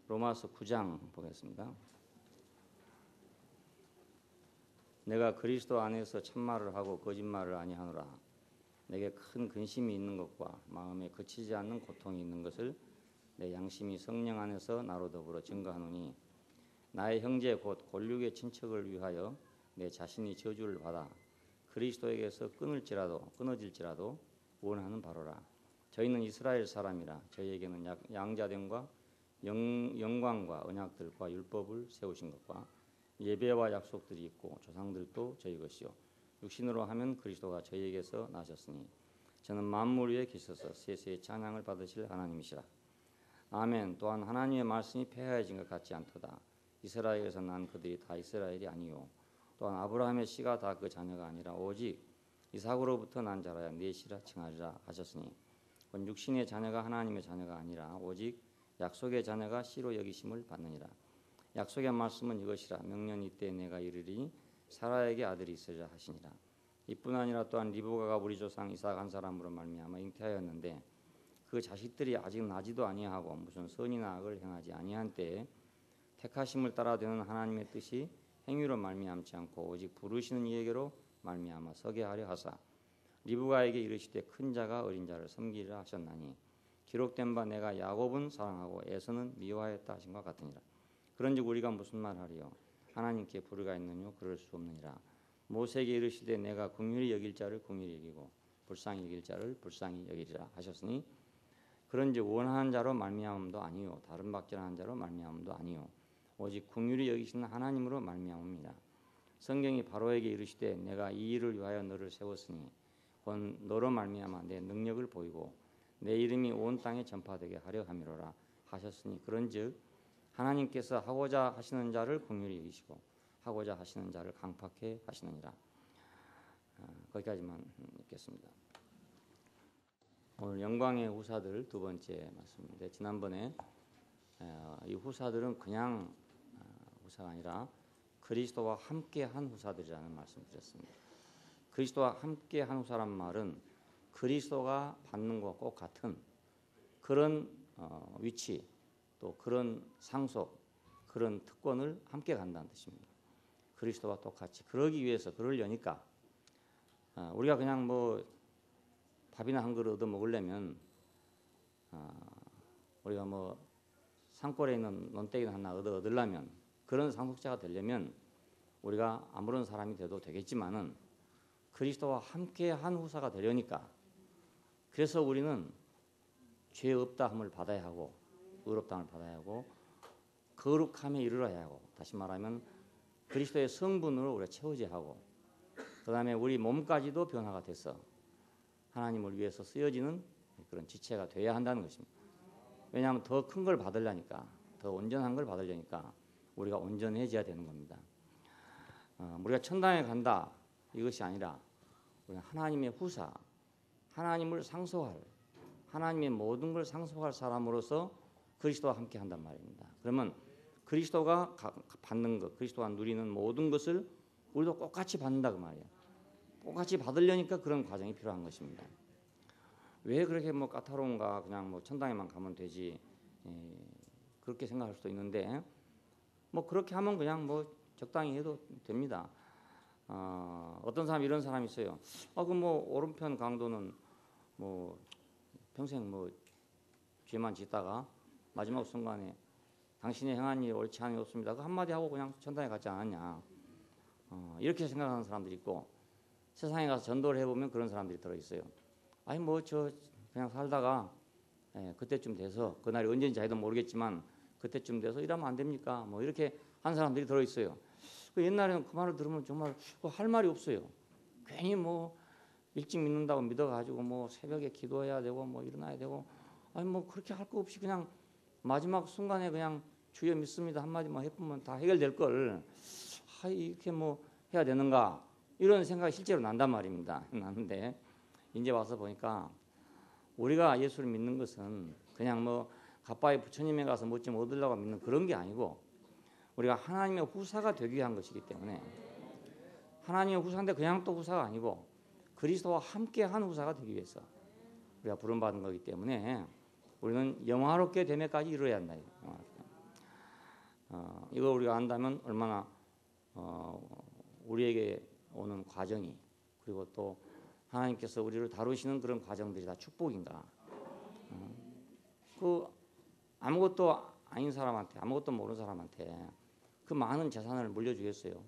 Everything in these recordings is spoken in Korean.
로마서 9장 보겠습니다. 내가 그리스도 안에서 참말을 하고 거짓말을 아니하노라. 내게 큰 근심이 있는 것과 마음에 그치지 않는 고통이 있는 것을 내 양심이 성령 안에서 나로 더불어 증거하노니 나의 형제 곧 골육의 친척을 위하여 내 자신이 저주를 받아 그리스도에게서 끊어질지라도 원하는 바로라. 저희는 이스라엘 사람이라 저희에게는 양자됨과 영광과 언약들과 율법을 세우신 것과 예배와 약속들이 있고 조상들도 저희 것이요 육신으로 하면 그리스도가 저희에게서 나셨으니 저는 만물 위에 계셔서 세세의 찬양을 받으실 하나님이시라. 아멘. 또한 하나님의 말씀이 폐하여진 것 같지 않도다. 이스라엘에서 난 그들이 다 이스라엘이 아니요 또한 아브라함의 씨가 다 그 자녀가 아니라 오직 이삭으로부터 난 자라야 네 씨라 칭하리라 하셨으니 곧 육신의 자녀가 하나님의 자녀가 아니라 오직 약속의 자녀가 씨로 여기심을 받느니라. 약속의 말씀은 이것이라. 명년 이때 내가 이르리니 사라에게 아들이 있으리라 하시니라. 이뿐 아니라 또한 리브가가 우리 조상 이삭 한 사람으로 말미암아 잉태하였는데 그 자식들이 아직 나지도 아니하고 무슨 선이나 악을 행하지 아니한 때에 택하심을 따라 되는 하나님의 뜻이 행위로 말미암지 않고 오직 부르시는 이에게로 말미암아 서게 하려 하사 리브가에게 이르시되 큰 자가 어린 자를 섬기리라 하셨나니 기록된 바 내가 야곱은 사랑하고 에서는 미워하였다 하신 것 같으니라. 그런즉 우리가 무슨 말하리요? 하나님께 불의가 있느뇨? 그럴 수 없느니라. 모세에게 이르시되 내가 긍휼히 여길 자를 긍휼히 여기고 불쌍히 여길 자를 불쌍히 여기리라 하셨으니 그런즉 원하는 자로 말미암음도 아니요 다른 박전하는 자로 말미암음도 아니요 오직 긍휼히 여기시는 하나님으로 말미암음이라. 성경이 바로에게 이르시되 내가 이 일을 위하여 너를 세웠으니 곧 너로 말미암아 내 능력을 보이고 내 이름이 온 땅에 전파되게 하려 함이로라 하셨으니 그런즉 하나님께서 하고자 하시는 자를 긍휼히 여기시고 하고자 하시는 자를 강팍해 하시느니라. 거기까지만 읽겠습니다. 오늘 영광의 후사들 두 번째 말씀인데 지난번에 이 후사들은 그냥 후사가 아니라 그리스도와 함께한 후사들이라는 말씀을 드렸습니다. 그리스도와 함께한 후사란 말은 그리스도가 받는 것과 꼭 같은 그런 위치 또 그런 상속 그런 특권을 함께 간다는 뜻입니다. 그리스도와 똑같이 그러기 위해서 그러려니까 우리가 그냥 뭐 밥이나 한 그릇 얻어 먹으려면 우리가 뭐 산골에 있는 논떼기나 하나 얻으려면 그런 상속자가 되려면 우리가 아무런 사람이 돼도 되겠지만은 그리스도와 함께 한 후사가 되려니까 그래서 우리는 죄 없다함을 받아야 하고 의롭다함을 받아야 하고 거룩함에 이르러야 하고 다시 말하면 그리스도의 성분으로 우리가 채워져야 하고 그 다음에 우리 몸까지도 변화가 돼서 하나님을 위해서 쓰여지는 그런 지체가 돼야 한다는 것입니다. 왜냐하면 더 큰 걸 받으려니까 더 온전한 걸 받으려니까 우리가 온전해져야 되는 겁니다. 우리가 천당에 간다 이것이 아니라 우리가 하나님의 후사 하나님을 상속할 하나님의 모든 걸 상속할 사람으로서 그리스도와 함께 한단 말입니다. 그러면 그리스도가 받는 것 그리스도가 누리는 모든 것을 우리도 똑같이 받는다 그 말이에요. 똑같이 받으려니까 그런 과정이 필요한 것입니다. 왜 그렇게 뭐 까다로운가 그냥 뭐 천당에만 가면 되지 그렇게 생각할 수도 있는데 뭐 그렇게 하면 그냥 뭐 적당히 해도 됩니다. 어떤 사람 이런 사람이 있어요. 그 뭐 오른편 강도는 뭐 평생 뭐 죄만 짓다가 마지막 순간에 당신의 행한 일이 옳지 않이 없습니다. 그 한마디 하고 그냥 천당에 갔지 않았냐. 이렇게 생각하는 사람들이 있고 세상에 가서 전도를 해보면 그런 사람들이 들어있어요. 아니 뭐 저 그냥 살다가 그때쯤 돼서 그날이 언제인지 자기도 모르겠지만 그때쯤 돼서 이러면 안 됩니까? 뭐 이렇게 한 사람들이 들어있어요. 옛날에는 그 말을 들으면 정말 할 말이 없어요. 괜히 뭐 일찍 믿는다고 믿어가지고 뭐 새벽에 기도해야 되고 뭐 일어나야 되고 아니 뭐 그렇게 할 거 없이 그냥 마지막 순간에 그냥 주여 믿습니다 한마디만 해보면 다 해결될 걸 이렇게 뭐 해야 되는가 이런 생각이 실제로 난단 말입니다. 나는데 이제 와서 보니까 우리가 예수를 믿는 것은 그냥 뭐 가빠이 부처님에 가서 뭐 좀 얻으려고 믿는 그런 게 아니고 우리가 하나님의 후사가 되기 위한 것이기 때문에 하나님의 후사인데 그냥 또 후사가 아니고 그리스도와 함께한 후사가 되기 위해서 우리가 부름받은 거기 때문에 우리는 영화롭게 됨에까지 이르러야 한다. 이걸 우리가 안다면 얼마나 우리에게 오는 과정이 그리고 또 하나님께서 우리를 다루시는 그런 과정들이 다 축복인가. 그 아무것도 아닌 사람한테 아무것도 모르는 사람한테 그 많은 재산을 물려주겠어요.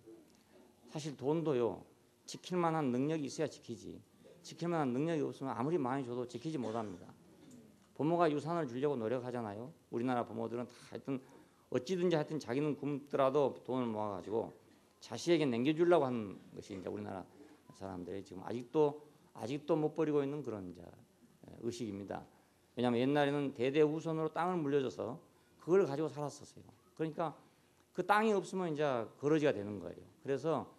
사실 돈도요 지킬 만한 능력이 있어야 지키지. 지킬 만한 능력이 없으면 아무리 많이 줘도 지키지 못합니다. 부모가 유산을 주려고 노력하잖아요. 우리나라 부모들은 다 하여튼 어찌든지 하여튼 자기는 굶더라도 돈을 모아가지고 자식에게 남겨주려고 하는 것이 이제 우리나라 사람들이 지금 아직도 못 버리고 있는 그런 이제 의식입니다. 왜냐하면 옛날에는 대대우선으로 땅을 물려줘서 그걸 가지고 살았었어요. 그러니까 그 땅이 없으면 이제 거러지가 되는 거예요. 그래서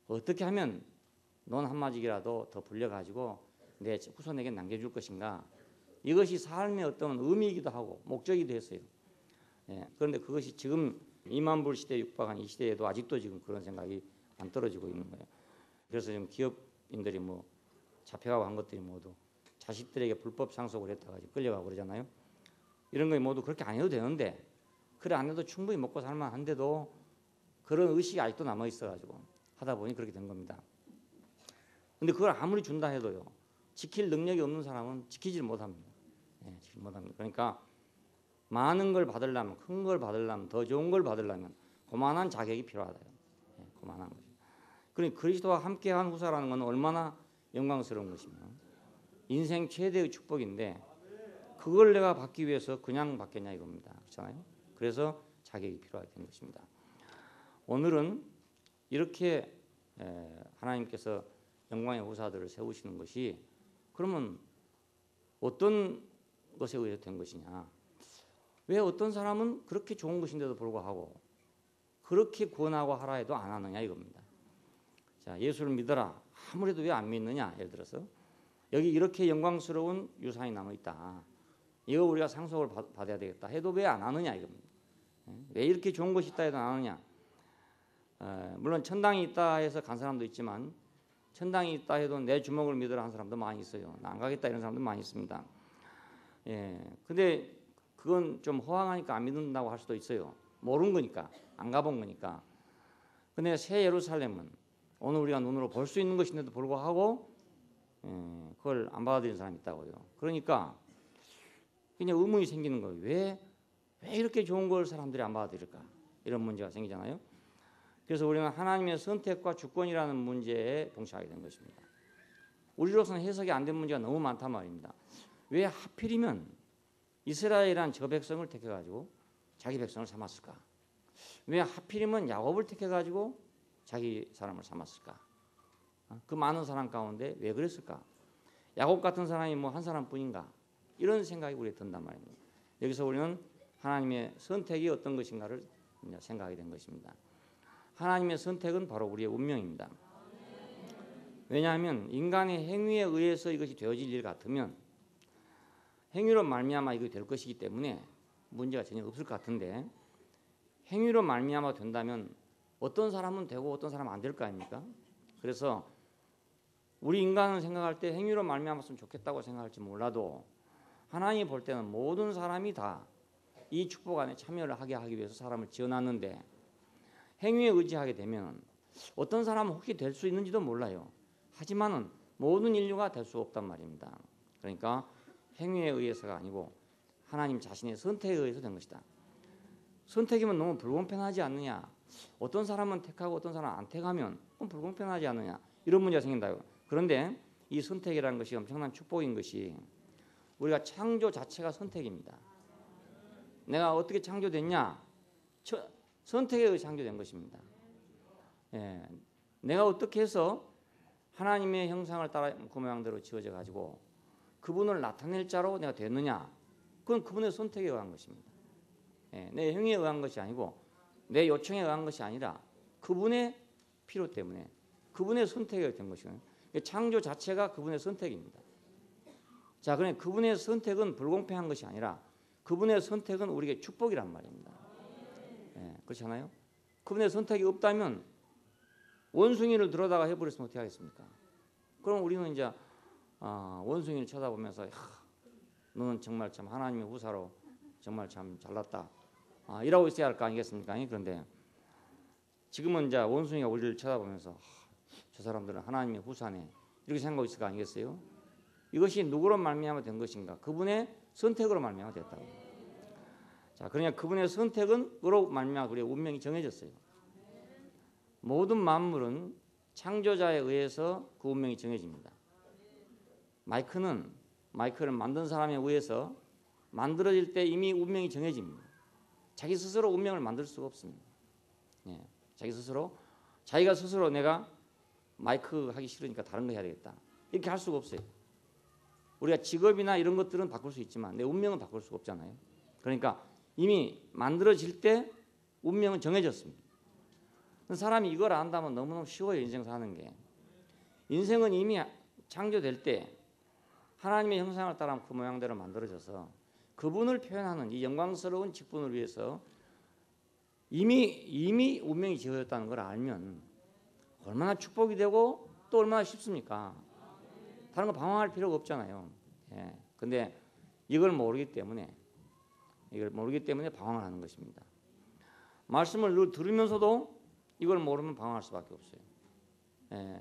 어떻게 하면 논 한마디라도 더 불려가지고 내 후손에게 남겨줄 것인가. 이것이 삶의 어떤 의미이기도 하고 목적이기도 했어요. 그런데 그것이 지금 2만 불 시대에 육박한 이 시대에도 아직도 지금 그런 생각이 안 떨어지고 있는 거예요. 그래서 지금 기업인들이 뭐 잡혀가고 한 것들이 모두 자식들에게 불법 상속을 했다가 끌려가고 그러잖아요. 이런 거 모두 그렇게 안 해도 되는데 그래 안 해도 충분히 먹고 살만한데도 그런 의식이 아직도 남아 있어가지고 하다 보니 그렇게 된 겁니다. 근데 그걸 아무리 준다 해도요 지킬 능력이 없는 사람은 지키지를 못합니다. 지키지 못합니다. 그러니까 많은 걸 받으려면 큰 걸 받으려면 더 좋은 걸 받으려면 고만한 자격이 필요하다. 고만한 것이. 그러니 그리스도와 함께한 후사라는 건 얼마나 영광스러운 것이며 인생 최대의 축복인데 그걸 내가 받기 위해서 그냥 받겠냐 이겁니다. 그렇잖아요. 그래서 자격이 필요하게 된 것입니다. 오늘은 이렇게 하나님께서 영광의 후사들을 세우시는 것이 그러면 어떤 것에 의해서 된 것이냐. 왜 어떤 사람은 그렇게 좋은 것인데도 불구하고 그렇게 권하고 하라 해도 안 하느냐 이겁니다. 자, 예수를 믿어라. 아무래도 왜 안 믿느냐. 예를 들어서 여기 이렇게 영광스러운 유산이 남아있다. 이거 우리가 상속을 받아야 되겠다 해도 왜 안 하느냐 이겁니다. 왜 이렇게 좋은 것이 있다 해도 안 하느냐. 물론 천당이 있다 해서 간 사람도 있지만 천당이 있다 해도 내 주먹을 믿으라 한 사람도 많이 있어요. 나 안 가겠다 이런 사람도 많이 있습니다. 근데 그건 좀 허황하니까 안 믿는다고 할 수도 있어요. 모르는 거니까 안 가본 거니까. 근데 새 예루살렘은 오늘 우리가 눈으로 볼 수 있는 것인데도 불구하고 그걸 안 받아들이는 사람이 있다고요. 그러니까 그냥 의문이 생기는 거예요. 왜 이렇게 좋은 걸 사람들이 안 받아들일까? 이런 문제가 생기잖아요. 그래서 우리는 하나님의 선택과 주권이라는 문제에 봉착하게 된 것입니다. 우리로서는 해석이 안 된 문제가 너무 많단 말입니다. 왜 하필이면 이스라엘이란 저 백성을 택해가지고 자기 백성을 삼았을까? 왜 하필이면 야곱을 택해가지고 자기 사람을 삼았을까? 그 많은 사람 가운데 왜 그랬을까? 야곱 같은 사람이 뭐 한 사람뿐인가? 이런 생각이 우리에 든단 말입니다. 여기서 우리는 하나님의 선택이 어떤 것인가를 생각하게 된 것입니다. 하나님의 선택은 바로 우리의 운명입니다. 왜냐하면 인간의 행위에 의해서 이것이 되어질 일 같으면 행위로 말미암아 이것이 될 것이기 때문에 문제가 전혀 없을 것 같은데 행위로 말미암아 된다면 어떤 사람은 되고 어떤 사람은 안 될 거 아닙니까? 그래서 우리 인간은 생각할 때 행위로 말미암았으면 좋겠다고 생각할지 몰라도 하나님이 볼 때는 모든 사람이 다 이 축복 안에 참여를 하기 위해서 사람을 지어놨는데 행위에 의지하게 되면 어떤 사람은 혹시 될 수 있는지도 몰라요. 하지만은 모든 인류가 될 수 없단 말입니다. 그러니까 행위에 의해서가 아니고 하나님 자신의 선택에 의해서 된 것이다. 선택이면 너무 불공평하지 않느냐. 어떤 사람은 택하고 어떤 사람은 안 택하면 그건 불공평하지 않느냐. 이런 문제가 생긴다요. 그런데 이 선택이라는 것이 엄청난 축복인 것이 우리가 창조 자체가 선택입니다. 내가 어떻게 창조됐냐? 선택에 의해 창조된 것입니다. 내가 어떻게 해서 하나님의 형상을 따라 그 모양대로 지어져 가지고 그분을 나타낼 자로 내가 됐느냐? 그건 그분의 선택에 의한 것입니다. 내 행위에 의한 것이 아니고 내 요청에 의한 것이 아니라 그분의 필요 때문에 그분의 선택에 된 것이거든요. 창조 자체가 그분의 선택입니다. 자, 그러니 그분의 선택은 불공평한 것이 아니라 그분의 선택은 우리에게 축복이란 말입니다. 그렇잖아요. 그분의 선택이 없다면 원숭이를 들어다가 해버렸으면 어떻게 하겠습니까? 그럼 우리는 이제 원숭이를 쳐다보면서 너는 정말 참 하나님의 후사로 정말 참 잘났다. 일하고 있어야 할 거 아니겠습니까? 그런데 지금은 이제 원숭이가 우리를 쳐다보면서 저 사람들은 하나님의 후사네 이렇게 생각하고 있을 거 아니겠어요? 이것이 누구로 말미암아 된 것인가? 그분의 선택으로 말미암아 됐다고. 자, 그러니까 그분의 선택은으로 말미암아 우리의 운명이 정해졌어요. 모든 만물은 창조자에 의해서 그 운명이 정해집니다. 마이크를 만든 사람에 의해서 만들어질 때 이미 운명이 정해집니다. 자기 스스로 운명을 만들 수가 없습니다. 자기가 스스로 내가 마이크 하기 싫으니까 다른 거 해야 되겠다 이렇게 할 수가 없어요. 우리가 직업이나 이런 것들은 바꿀 수 있지만 내 운명은 바꿀 수가 없잖아요. 그러니까 이미 만들어질 때 운명은 정해졌습니다. 사람이 이걸 안다면 너무너무 쉬워요. 인생 사는 게. 인생은 이미 창조될 때 하나님의 형상을 따라 그 모양대로 만들어져서 그분을 표현하는 이 영광스러운 직분을 위해서 이미 운명이 지어졌다는 걸 알면 얼마나 축복이 되고 또 얼마나 쉽습니까? 다른 거 방황할 필요가 없잖아요. 근데 이걸 모르기 때문에 방황을 하는 것입니다. 말씀을 늘 들으면서도 이걸 모르면 방황할 수밖에 없어요.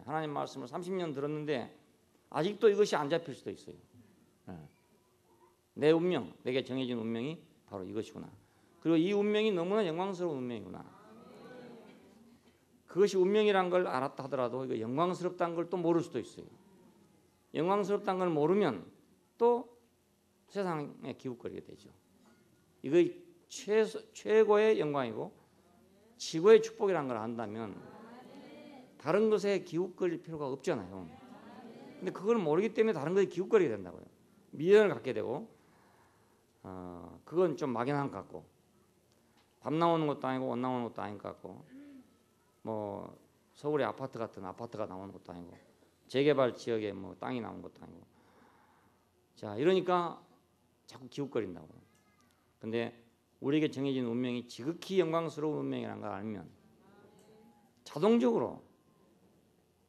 하나님 말씀을 30년 들었는데 아직도 이것이 안 잡힐 수도 있어요. 내 운명, 내게 정해진 운명이 바로 이것이구나. 그리고 이 운명이 너무나 영광스러운 운명이구나. 그것이 운명이란 걸 알았다 하더라도 이거 영광스럽다는 걸 또 모를 수도 있어요. 영광스럽다는 걸 모르면 또 세상에 기웃거리게 되죠. 이거 최고의 영광이고 지고의 축복이라는 걸 안다면 다른 것에 기웃거릴 필요가 없잖아요. 근데 그걸 모르기 때문에 다른 것에 기웃거리게 된다고요. 미련을 갖게 되고 그건 좀 막연한 것 같고 밤 나오는 것도 아니고 옷 나오는 것도 아닌 것 같고 뭐 서울의 아파트 같은 아파트가 나오는 것도 아니고 재개발 지역에 뭐 땅이 나오는 것도 아니고 자 이러니까 자꾸 기웃거린다고요. 근데 우리에게 정해진 운명이 지극히 영광스러운 운명이라는 걸 알면 자동적으로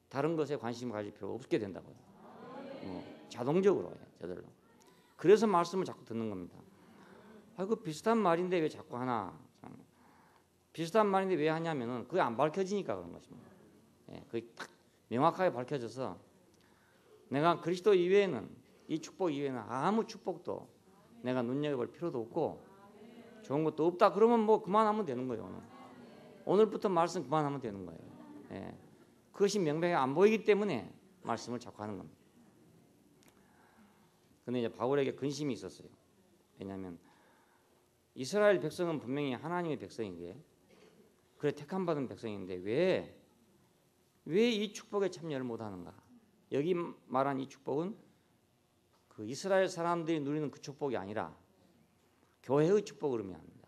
다른 것에 관심을 가질 필요가 없게 된다고요. 자동적으로 저절로. 그래서 말씀을 자꾸 듣는 겁니다. 그 비슷한 말인데 왜 자꾸 하나? 비슷한 말인데 왜 하냐면은 그게 안 밝혀지니까 그런 것입니다. 그게 딱 명확하게 밝혀져서 내가 그리스도 이외에는 이 축복 이외에는 아무 축복도 내가 눈여겨볼 필요도 없고 좋은 것도 없다. 그러면 뭐 그만하면 되는 거예요. 오늘부터 말씀 그만하면 되는 거예요. 그것이 명백하게 안 보이기 때문에 말씀을 자꾸 하는 겁니다. 근데 이제 바울에게 근심이 있었어요. 왜냐하면 이스라엘 백성은 분명히 하나님의 백성인데 그래 택함 받은 백성인데 왜 이 축복에 참여를 못하는가? 여기 말한 이 축복은 그 이스라엘 사람들이 누리는 그 축복이 아니라 교회의 축복을 의미합니다.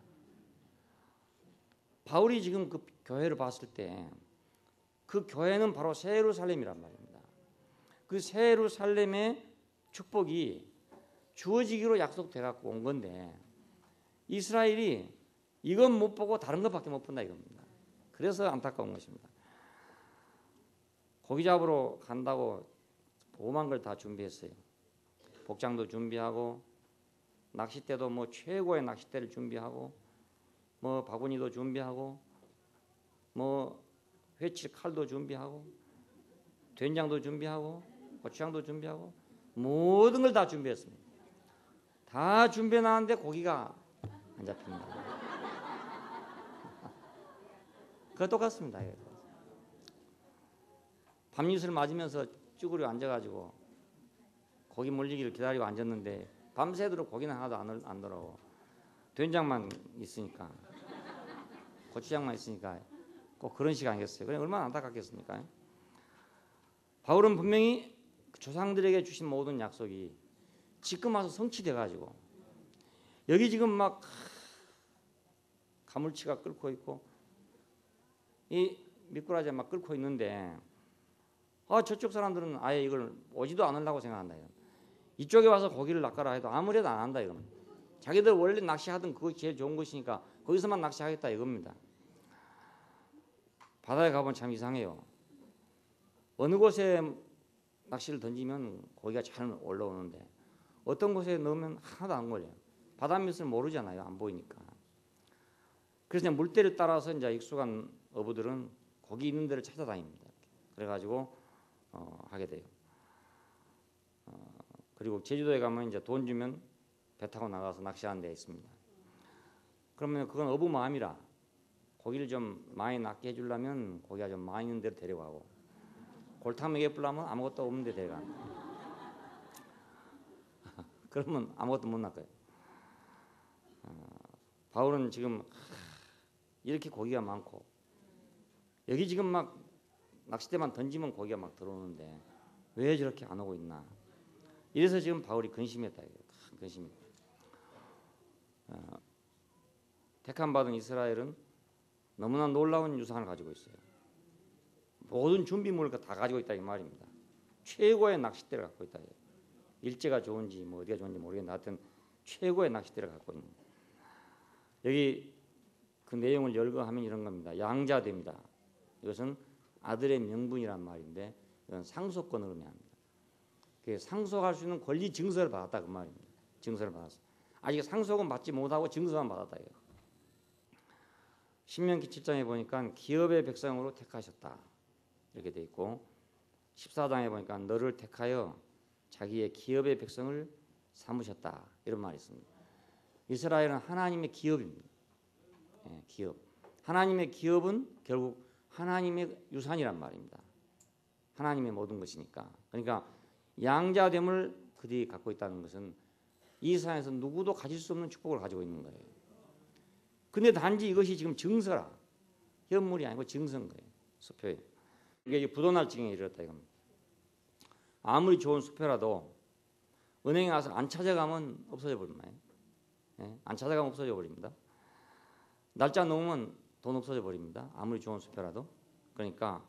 바울이 지금 그 교회를 봤을 때 그 교회는 바로 새 예루살렘이란 말입니다. 그 새 예루살렘의 축복이 주어지기로 약속돼 갖고 온 건데 이스라엘이 이건 못 보고 다른 것밖에 못 본다 이겁니다. 그래서 안타까운 것입니다. 고기 잡으러 간다고 오만 걸 다 준비했어요. 복장도 준비하고 낚싯대도 뭐 최고의 낚싯대를 준비하고 뭐 바구니도 준비하고 뭐 회칠 칼도 준비하고 된장도 준비하고 고추장도 준비하고 모든 걸 다 준비했습니다. 다 준비해놨는데 고기가 안 잡힙니다. 그거 똑같습니다. 밤낮을 맞으면서 쭈그려 앉아가지고 고기 물리기를 기다리고 앉았는데 밤새도록 고기는 하나도 안 들어오고 된장만 있으니까 고추장만 있으니까 꼭 그런 시간 아니겠어요. 그래 얼마나 안타깝겠습니까? 바울은 분명히 조상들에게 주신 모든 약속이 지금 와서 성취돼가지고 여기 지금 막 가물치가 끓고 있고 이 미꾸라지가 막 끓고 있는데 저쪽 사람들은 아예 이걸 오지도 않으려고 생각한다. 이쪽에 와서 고기를 낚아라 해도 아무래도 안 한다 이겁니다. 자기들 원래 낚시하던 그것이 제일 좋은 것이니까 거기서만 낚시하겠다 이겁니다. 바다에 가보면 참 이상해요. 어느 곳에 낚시를 던지면 고기가 잘 올라오는데 어떤 곳에 넣으면 하나도 안 걸려요. 바닷빛을 모르잖아요. 안 보이니까. 그래서 이제 물때를 따라서 이제 익숙한 어부들은 고기 있는 데를 찾아다닙니다. 그래가지고 하게 돼요. 그리고 제주도에 가면 이제 돈 주면 배 타고 나가서 낚시하는 데 있습니다. 그러면 그건 어부 마음이라 고기를 좀 많이 낚게 해주려면 고기가 좀 많이 있는 데로 데려가고 골탕 먹여보려면 아무것도 없는 데 데려가는 그러면 아무것도 못 낚아요. 바울은 지금 이렇게 고기가 많고 여기 지금 막 낚싯대만 던지면 고기가 막 들어오는데 왜 저렇게 안 오고 있나. 이래서 지금 바울이 근심했다. 근심했다. 택함 받은 이스라엘은 너무나 놀라운 유산을 가지고 있어요. 모든 준비물을 다 가지고 있다 이 말입니다. 최고의 낚싯대를 갖고 있다. 일제가 좋은지 뭐 어디가 좋은지 모르겠는데 하여튼 최고의 낚싯대를 갖고 있는. 여기 그 내용을 열거하면 이런 겁니다. 양자됩니다. 이것은 아들의 명분이란 말인데 이건 상속권을 의미합니다. 상속할 수 있는 권리 증서를 받았다 그 말입니다. 증서를 받았어. 아직 상속은 받지 못하고 증서만 받았다. 신명기 7장에 보니까 기업의 백성으로 택하셨다 이렇게 돼 있고 14장에 보니까 너를 택하여 자기의 기업의 백성을 삼으셨다 이런 말이 있습니다. 이스라엘은 하나님의 기업입니다. 기업. 하나님의 기업은 결국 하나님의 유산이란 말입니다. 하나님의 모든 것이니까. 그러니까 양자됨을 그들이 갖고 있다는 것은 이 세상에서 누구도 가질 수 없는 축복을 가지고 있는 거예요. 근데 단지 이것이 지금 증서라. 현물이 아니고 증서인 거예요. 수표예요. 이게 부도날 지경에 이르렀다 이겁니다. 아무리 좋은 수표라도 은행에 가서 안 찾아가면 없어져 버립니다. 안 찾아가면 없어져 버립니다. 날짜 넘으면 돈 없어져 버립니다. 아무리 좋은 수표라도. 그러니까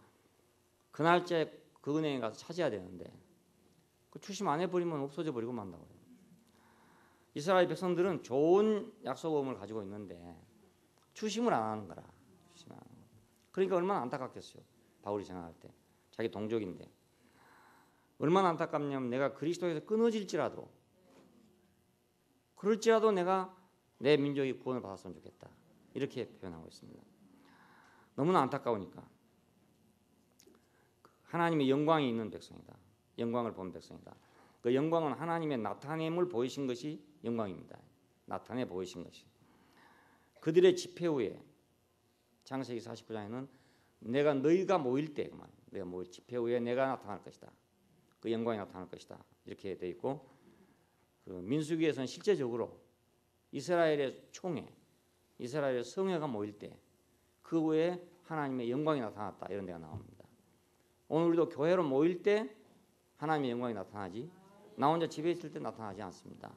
그 날짜에 그 은행에 가서 찾아야 되는데 그 추심 안 해버리면 없어져 버리고 만다고요. 이스라엘 백성들은 좋은 약속음을 가지고 있는데 추심을 안 하는 거라. 그러니까 얼마나 안타깝겠어요. 바울이 생각할 때 자기 동족인데 얼마나 안타깝냐면 내가 그리스도에서 끊어질지라도 그럴지라도 내가 내 민족이 구원을 받았으면 좋겠다. 이렇게 표현하고 있습니다. 너무나 안타까우니까 하나님의 영광이 있는 백성이다. 영광을 본 백성이다. 그 영광은 하나님의 나타냄을 보이신 것이 영광입니다. 나타내 보이신 것이. 그들의 집회 후에 창세기 49장에는 내가 너희가 모일 때 내가 모일 집회 후에 내가 나타날 것이다. 그 영광이 나타날 것이다. 이렇게 돼 있고 그 민수기에서는 실제적으로 이스라엘의 총회, 이스라엘의 성회가 모일 때 그 후에 하나님의 영광이 나타났다. 이런 데가 나옵니다. 오늘 우리도 교회로 모일 때 하나님의 영광이 나타나지 나 혼자 집에 있을 때 나타나지 않습니다.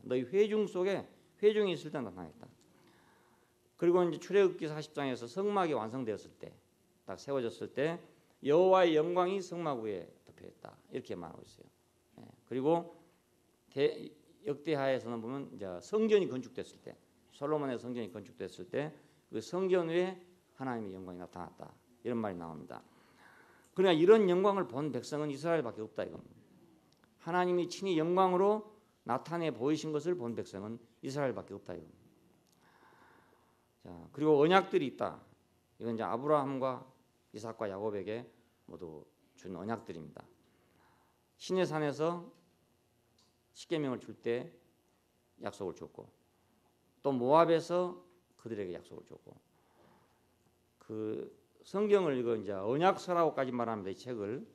너희 회중 속에 회중이 있을 때 나타나겠다. 그리고 이제 출애굽기 40장에서 성막이 완성되었을 때 딱 세워졌을 때 여호와의 영광이 성막 위에 덮여있다. 이렇게 말하고 있어요. 그리고 역대하에서는 보면 이제 성전이 건축됐을 때 솔로몬의 성전이 건축됐을 때 그 성전 위에 하나님의 영광이 나타났다. 이런 말이 나옵니다. 그러나 이런 영광을 본 백성은 이스라엘밖에 없다 이겁니다. 하나님이 친히 영광으로 나타내 보이신 것을 본 백성은 이스라엘밖에 없다 이겁니다. 자, 그리고 언약들이 있다. 이건 이제 아브라함과 이삭과 야곱에게 모두 준 언약들입니다. 시내산에서 십계명을 줄 때 약속을 줬고 또 모압에서 그들에게 약속을 줬고 그 성경을 이거 이제 언약서라고까지 말합니다. 이 책을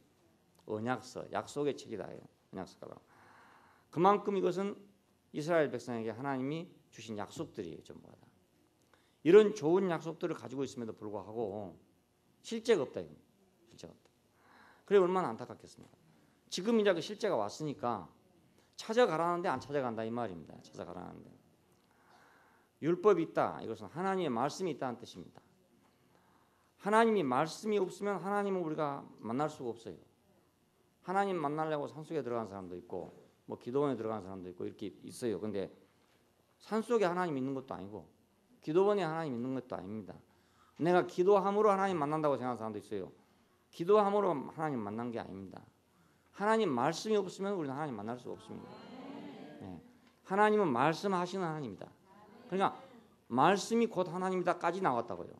언약서, 약속의 책이다. 언약서가 그만큼 이것은 이스라엘 백성에게 하나님이 주신 약속들이에요. 전부가 다. 이런 좋은 약속들을 가지고 있음에도 불구하고 실제가 없다. 실제가 없다. 그래 얼마나 안타깝겠습니까? 지금 이제 그 실제가 왔으니까 찾아가라는데 안 찾아간다 이 말입니다. 찾아가라는데 율법이 있다. 이것은 하나님의 말씀이 있다는 뜻입니다. 하나님이 말씀이 없으면 하나님은 우리가 만날 수가 없어요. 하나님 만나려고 산속에 들어간 사람도 있고 뭐 기도원에 들어간 사람도 있고 이렇게 있어요. 근데 산속에 하나님 있는 것도 아니고 기도원에 하나님 있는 것도 아닙니다. 내가 기도함으로 하나님 만난다고 생각하는 사람도 있어요. 기도함으로 하나님 만난 게 아닙니다. 하나님 말씀이 없으면 우리는 하나님 만날 수가 없습니다. 하나님은 말씀하시는 하나님이다. 그러니까 말씀이 곧 하나님이다까지 나왔다고요.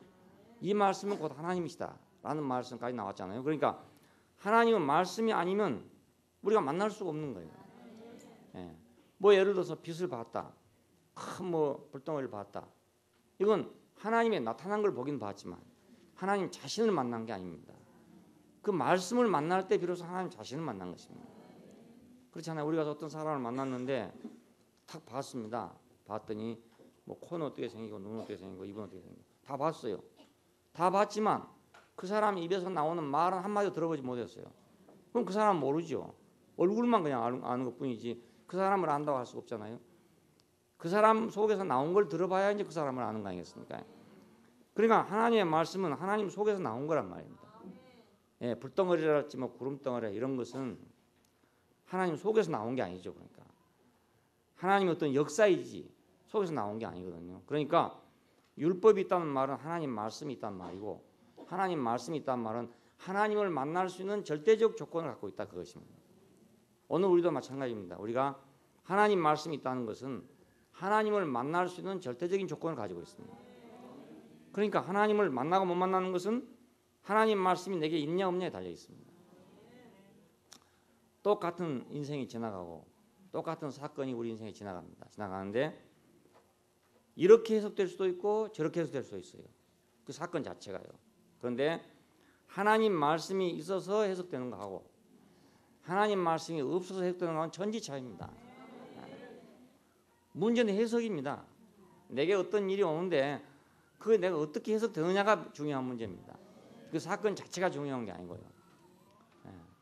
이 말씀은 곧 하나님이시다라는 말씀까지 나왔잖아요. 그러니까 하나님은 말씀이 아니면 우리가 만날 수가 없는 거예요. 예. 뭐 예를 들어서 빛을 봤다, 큰 뭐 불덩어리를 봤다. 이건 하나님의 나타난 걸 보긴 봤지만 하나님 자신을 만난 게 아닙니다. 그 말씀을 만날 때 비로소 하나님 자신을 만난 것입니다. 그렇잖아요. 우리가 어떤 사람을 만났는데 탁 봤습니다. 봤더니 뭐 코는 어떻게 생기고 눈은 어떻게 생기고 입은 어떻게 생기고 다 봤어요. 다 봤지만 그 사람 입에서 나오는 말은 한마디도 들어보지 못했어요. 그럼 그 사람은 모르죠. 얼굴만 그냥 아는 것뿐이지 그 사람을 안다고 할 수 없잖아요. 그 사람 속에서 나온 걸 들어봐야 이제 그 사람을 아는 거 아니겠습니까? 그러니까 하나님의 말씀은 하나님 속에서 나온 거란 말입니다. 예, 불덩어리랄지 뭐 구름덩어리 이런 것은 하나님 속에서 나온 게 아니죠. 그러니까 하나님의 어떤 역사이지 속에서 나온 게 아니거든요. 그러니까 율법이 있다는 말은 하나님 말씀이 있다는 말이고 하나님 말씀이 있다는 말은 하나님을 만날 수 있는 절대적 조건을 갖고 있다 그것입니다. 오늘 우리도 마찬가지입니다. 우리가 하나님 말씀이 있다는 것은 하나님을 만날 수 있는 절대적인 조건을 가지고 있습니다. 그러니까 하나님을 만나고 못 만나는 것은 하나님 말씀이 내게 있냐 없냐에 달려 있습니다. 똑같은 인생이 지나가고 똑같은 사건이 우리 인생에 지나갑니다. 지나가는데 이렇게 해석될 수도 있고 저렇게 해석될 수도 있어요. 그 사건 자체가요. 그런데 하나님 말씀이 있어서 해석되는 거하고 하나님 말씀이 없어서 해석되는 거는 천지 차이입니다. 문제는 해석입니다. 내게 어떤 일이 오는데 그게 내가 어떻게 해석되느냐가 중요한 문제입니다. 그 사건 자체가 중요한 게 아니고요.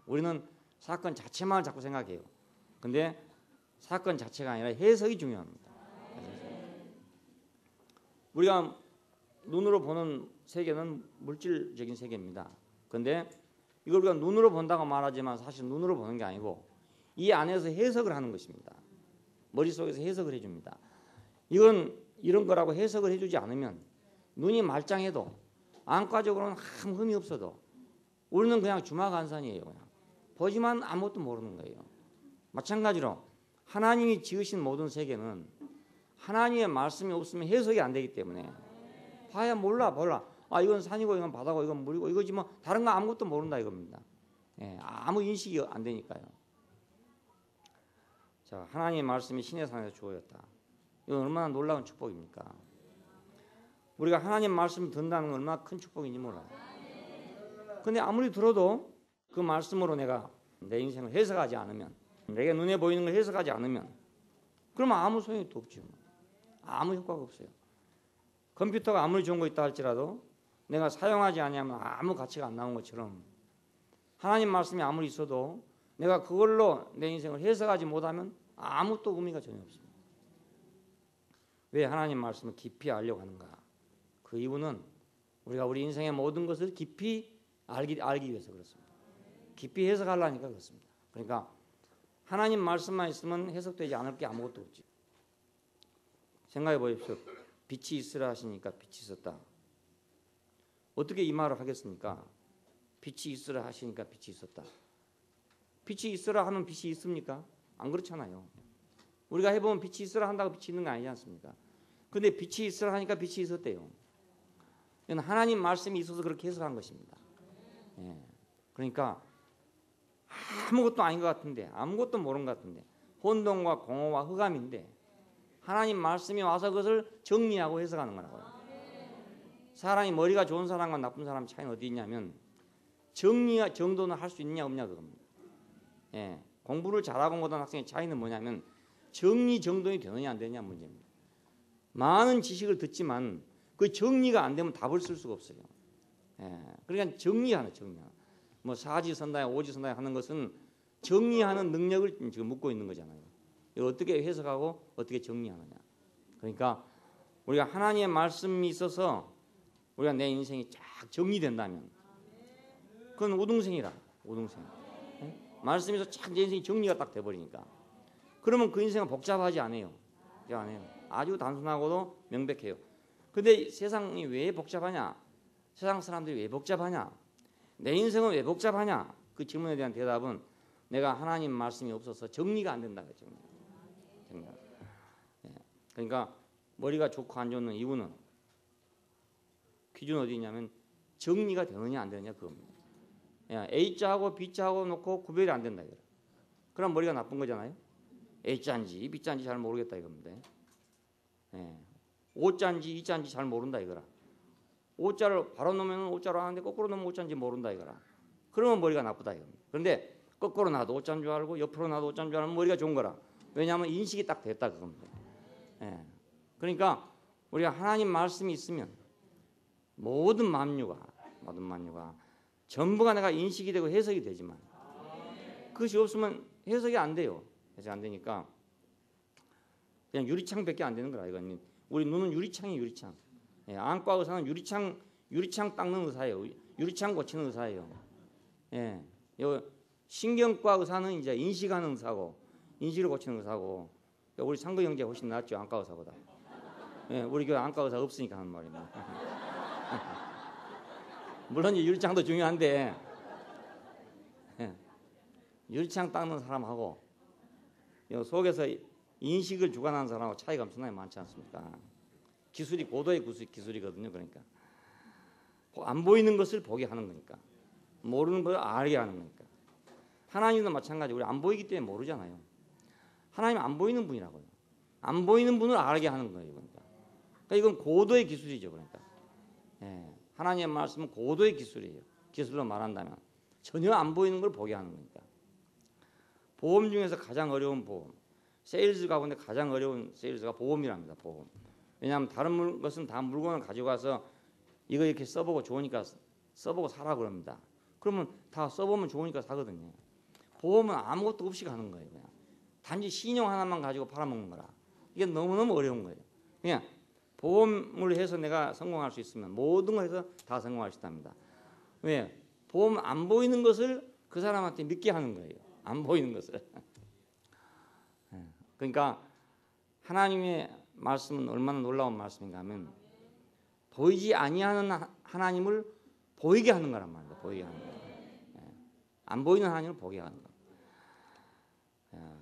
우리는 사건 자체만 자꾸 생각해요. 근데 사건 자체가 아니라 해석이 중요합니다. 우리가 눈으로 보는 세계는 물질적인 세계입니다. 그런데 이걸 우리가 눈으로 본다고 말하지만 사실 눈으로 보는 게 아니고 이 안에서 해석을 하는 것입니다. 머릿속에서 해석을 해줍니다. 이건 이런 거라고 해석을 해주지 않으면 눈이 말짱해도 안과적으로는 아무 흠이 없어도 우리는 그냥 주마간산이에요. 그냥 보지만 아무것도 모르는 거예요. 마찬가지로 하나님이 지으신 모든 세계는 하나님의 말씀이 없으면 해석이 안 되기 때문에 봐야 몰라. 아 이건 산이고 이건 바다고 이건 물이고 이거지 뭐 다른 거 아무것도 모른다 이겁니다. 예, 아무 인식이 안 되니까요. 자, 하나님의 말씀이 시내산에서 주어졌다. 이건 얼마나 놀라운 축복입니까? 우리가 하나님 말씀을 듣는다는 건 얼마나 큰 축복인지 몰라요. 근데 아무리 들어도 그 말씀으로 내가 내 인생을 해석하지 않으면 내게 눈에 보이는 걸 해석하지 않으면 그러면 아무 소용이 또 없죠. 아무 효과가 없어요. 컴퓨터가 아무리 좋은 거 있다 할지라도 내가 사용하지 않으면 아무 가치가 안 나온 것처럼 하나님 말씀이 아무리 있어도 내가 그걸로 내 인생을 해석하지 못하면 아무 또 의미가 전혀 없습니다. 왜 하나님 말씀을 깊이 알려고 하는가? 그 이유는 우리가 우리 인생의 모든 것을 깊이 알기 위해서 그렇습니다. 깊이 해석하려니까 그렇습니다. 그러니까 하나님 말씀만 있으면 해석되지 않을 게 아무것도 없지. 생각해 보십시오. 빛이 있으라 하시니까 빛이 있었다. 어떻게 이 말을 하겠습니까? 빛이 있으라 하시니까 빛이 있었다. 빛이 있으라 하면 빛이 있습니까? 안 그렇잖아요. 우리가 해보면 빛이 있으라 한다고 빛이 있는 거 아니지 않습니까? 근데 빛이 있으라 하니까 빛이 있었대요. 이건 하나님 말씀이 있어서 그렇게 해석한 것입니다. 예. 그러니까 아무것도 아닌 것 같은데 아무것도 모르는 것 같은데 혼돈과 공허와 흑암인데 하나님 말씀이 와서 그것을 정리하고 해석하는 거라고요. 사람이 머리가 좋은 사람과 나쁜 사람 차이는 어디 있냐면 정리와 정도는 할 수 있냐 없냐 그겁니다. 예. 공부를 잘하고 못한 학생의 차이는 뭐냐면 정리 정돈이 되느냐 안 되느냐 문제입니다. 많은 지식을 듣지만 그 정리가 안 되면 답을 쓸 수가 없어요. 예. 그러니까 정리하는. 뭐 사지선다야 오지선다야 하는 것은 정리하는 능력을 지금 묻고 있는 거잖아요. 이걸 어떻게 해석하고 어떻게 정리하느냐. 그러니까 우리가 하나님의 말씀이 있어서 우리가 내 인생이 쫙 정리된다면 그건 우등생이라. 예? 말씀에서 쫙 내 인생이 정리가 딱 돼버리니까 그러면 그 인생은 복잡하지 않아요. 아주 단순하고도 명백해요. 근데 세상이 왜 복잡하냐? 세상 사람들이 왜 복잡하냐? 내 인생은 왜 복잡하냐? 그 질문에 대한 대답은 내가 하나님 말씀이 없어서 정리가 안 된다. 정리가. 예. 그러니까 머리가 좋고 안 좋는 이유는 기준 어디 있냐면 정리가 되느냐 안 되느냐 그겁니다. A자하고 B자하고 놓고 구별이 안 된다 이거라. 그럼 머리가 나쁜 거잖아요. A자인지 B자인지 잘 모르겠다 이겁니다. O자인지 E자인지 잘 모른다 이거라. O자를 바로 놓으면 O자로 하는데 거꾸로 놓으면 O자인지 모른다 이거라. 그러면 머리가 나쁘다 이겁니다. 그런데 거꾸로 놔도 O자인 줄 알고 옆으로 놔도 O자인 줄 알면 머리가 좋은 거라. 왜냐하면 인식이 딱 됐다 그겁니다. 그러니까 우리가 하나님 말씀이 있으면 모든 만유가 전부가 내가 인식이 되고 해석이 되지만 그것이 없으면 해석이 안 돼요. 해석이 안 되니까 그냥 유리창밖에 안 되는 거라 이건. 우리 눈은 유리창이 유리창. 안과 의사는 유리창 닦는 의사예요. 유리창 고치는 의사예요. 신경과 의사는 이제 인식하는 의사고 인식을 고치는 의사고 우리 상거 형제 훨씬 낫죠 안과 의사보다. 우리 교회 안과 의사 없으니까 하는 말입니다. 물론 유리창도 중요한데 유리창 닦는 사람하고 속에서 인식을 주관하는 사람하고 차이가 엄청나게 많지 않습니까? 기술이 고도의 기술이거든요. 그러니까 안 보이는 것을 보게 하는 거니까 모르는 것을 알게 하는 거니까. 하나님도 마찬가지. 우리 안 보이기 때문에 모르잖아요. 하나님은 안 보이는 분이라고요. 안 보이는 분을 알게 하는 거예요. 그러니까 이건 고도의 기술이죠. 그러니까 하나님의 말씀은 고도의 기술이에요. 기술로 말한다면 전혀 안 보이는 걸 보게 하는 거니까. 보험 중에서 가장 어려운 보험, 세일즈 가운데 가장 어려운 세일즈가 보험이랍니다. 보험. 왜냐하면 다른 것은 다 물건을 가지고 가서 이거 이렇게 써보고 좋으니까 써보고 사라 그럽니다. 그러면 다 써보면 좋으니까 사거든요. 보험은 아무것도 없이 가는 거예요. 그냥 단지 신용 하나만 가지고 팔아먹는 거라. 이게 너무너무 어려운 거예요. 그냥 보험을 해서 내가 성공할 수 있으면 모든 걸 해서 다 성공할 수 있답니다. 왜? 보험 안 보이는 것을 그 사람한테 믿게 하는 거예요. 안 보이는 것을. 그러니까 하나님의 말씀은 얼마나 놀라운 말씀인가 하면 보이지 아니하는 하나님을 보이게 하는 거란 말이에요. 보이게 하는 거. 안 보이는 하나님을 보게 하는 거.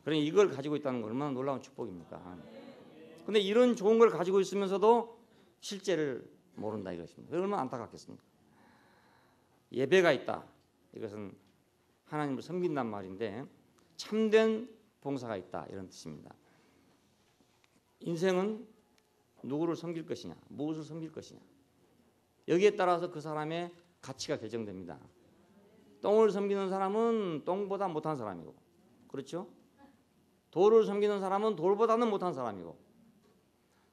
그러니 이걸 가지고 있다는 건 얼마나 놀라운 축복입니까? 근데 이런 좋은 걸 가지고 있으면서도 실제를 모른다 이것입니다. 얼마나 안타깝겠습니까? 예배가 있다. 이것은 하나님을 섬긴단 말인데 참된 봉사가 있다 이런 뜻입니다. 인생은 누구를 섬길 것이냐, 무엇을 섬길 것이냐. 여기에 따라서 그 사람의 가치가 결정됩니다. 똥을 섬기는 사람은 똥보다 못한 사람이고, 그렇죠? 돌을 섬기는 사람은 돌보다는 못한 사람이고,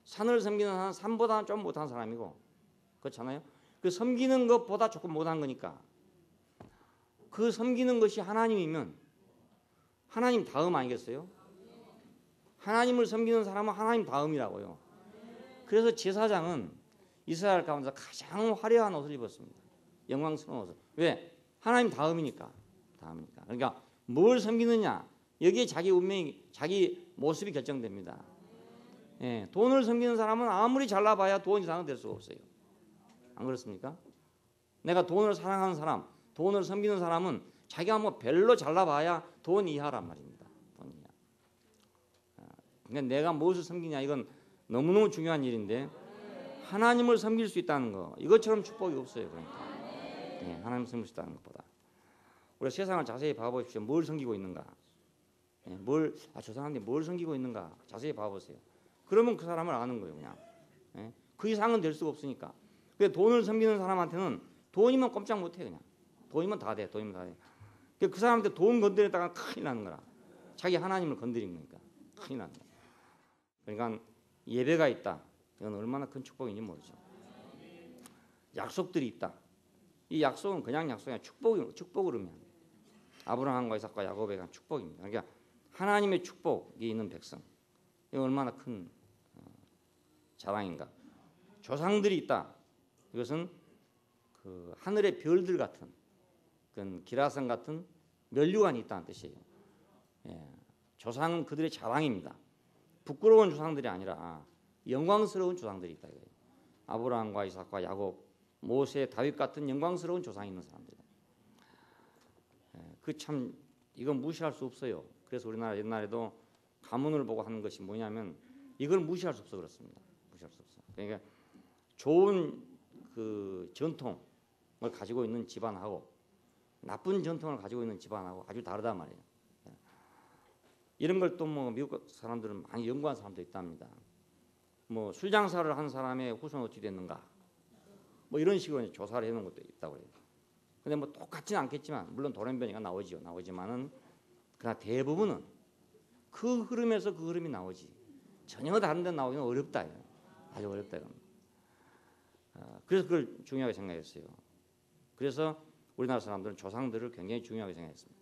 산을 섬기는 사람은 산보다는 좀 못한 사람이고, 그렇잖아요? 그 섬기는 것보다 조금 못한 거니까 그 섬기는 것이 하나님이면 하나님 다음 아니겠어요? 하나님을 섬기는 사람은 하나님 다음이라고요. 그래서 제사장은 이스라엘 가운데서 가장 화려한 옷을 입었습니다. 영광스러운 옷을. 왜? 하나님 다음이니까. 그러니까 뭘 섬기느냐 여기에 자기 운명이 자기 모습이 결정됩니다. 돈을 섬기는 사람은 아무리 잘나봐야 돈 이상은 될 수가 없어요. 안 그렇습니까? 내가 돈을 사랑하는 사람, 돈을 섬기는 사람은 자기가 뭐 별로 잘나봐야 돈 이하란 말입니다. 돈 이하. 그러니까 내가 무엇을 섬기냐 이건 너무너무 중요한 일인데 하나님을 섬길 수 있다는 거 이것처럼 축복이 없어요. 그러니까 하나님을 섬길 수 있다는 것보다 우리가 세상을 자세히 봐보십시오. 뭘 섬기고 있는가? 저 사람들이 뭘 섬기고 있는가? 자세히 봐보세요. 그러면 그 사람을 아는 거예요. 그냥 그 이상은 될 수가 없으니까. 그 돈을 섬기는 사람한테는 돈이면 꼼짝 못해 그냥. 돈이면 다 돼. 그 사람한테 돈 건드렸다가 큰일 나는 거라. 자기 하나님을 건드린 거니까 큰일 나는 거야. 그러니까 예배가 있다. 이건 얼마나 큰 축복인지 모르죠. 약속들이 있다. 이 약속은 그냥 약속이 아니라 축복을 의미합니다. 아브라함과 이삭과 야곱에 대한 축복입니다. 그러니까 하나님의 축복이 있는 백성. 이거 얼마나 큰 자랑인가. 조상들이 있다. 이것은 그 하늘의 별들 같은 그 기라성 같은 면류관이 있다는 뜻이에요. 조상은 그들의 자랑입니다. 부끄러운 조상들이 아니라 영광스러운 조상들이 있다. 이거예요. 아브라함과 이삭과 야곱, 모세, 다윗 같은 영광스러운 조상이 있는 사람들이다. 그 참 이건 무시할 수 없어요. 그래서 우리나라 옛날에도 가문을 보고 하는 것이 뭐냐면 이걸 무시할 수 없어 그렇습니다. 상속시킬 수 없어. 그러니까 좋은 그 전통을 가지고 있는 집안하고 나쁜 전통을 가지고 있는 집안하고 아주 다르단 말이에요. 이런 걸 또 뭐 미국 사람들은 많이 연구한 사람도 있답니다. 뭐 술 장사를 한 사람의 후손 어찌 됐는가, 뭐 이런 식으로 조사를 해놓은 것도 있다고 해요. 근데 뭐 똑같지는 않겠지만 물론 돌연변이가 나오지만은 그러나 대부분은 그 흐름에서 그 흐름이 나오지 전혀 다른 데 나오기는 어렵다. 아주 어렵다. 그래서 그걸 중요하게 생각했어요. 그래서 우리나라 사람들은 조상들을 굉장히 중요하게 생각했습니다.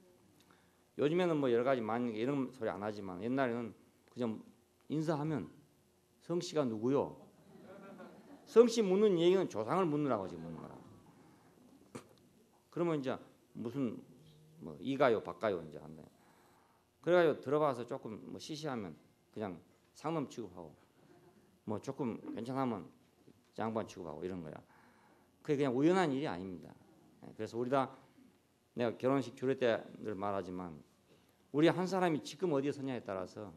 요즘에는 뭐 여러 가지 많은 이런 소리 안 하지만 옛날에는 그냥 인사하면 성씨가 누구요? 성씨 묻는 얘기는 조상을 묻느라고 지금 묻는 거라. 그러면 이제 무슨 뭐 이가요, 박가요 이제 한다. 그래가지고 들어가서 조금 뭐 시시하면 그냥 상놈 취급하고 뭐 조금 괜찮으면 양반 취급하고 이런 거야. 그게 그냥 우연한 일이 아닙니다. 그래서 우리 다 내가 결혼식 주례 때 늘 말하지만 우리 한 사람이 지금 어디에 서냐에 따라서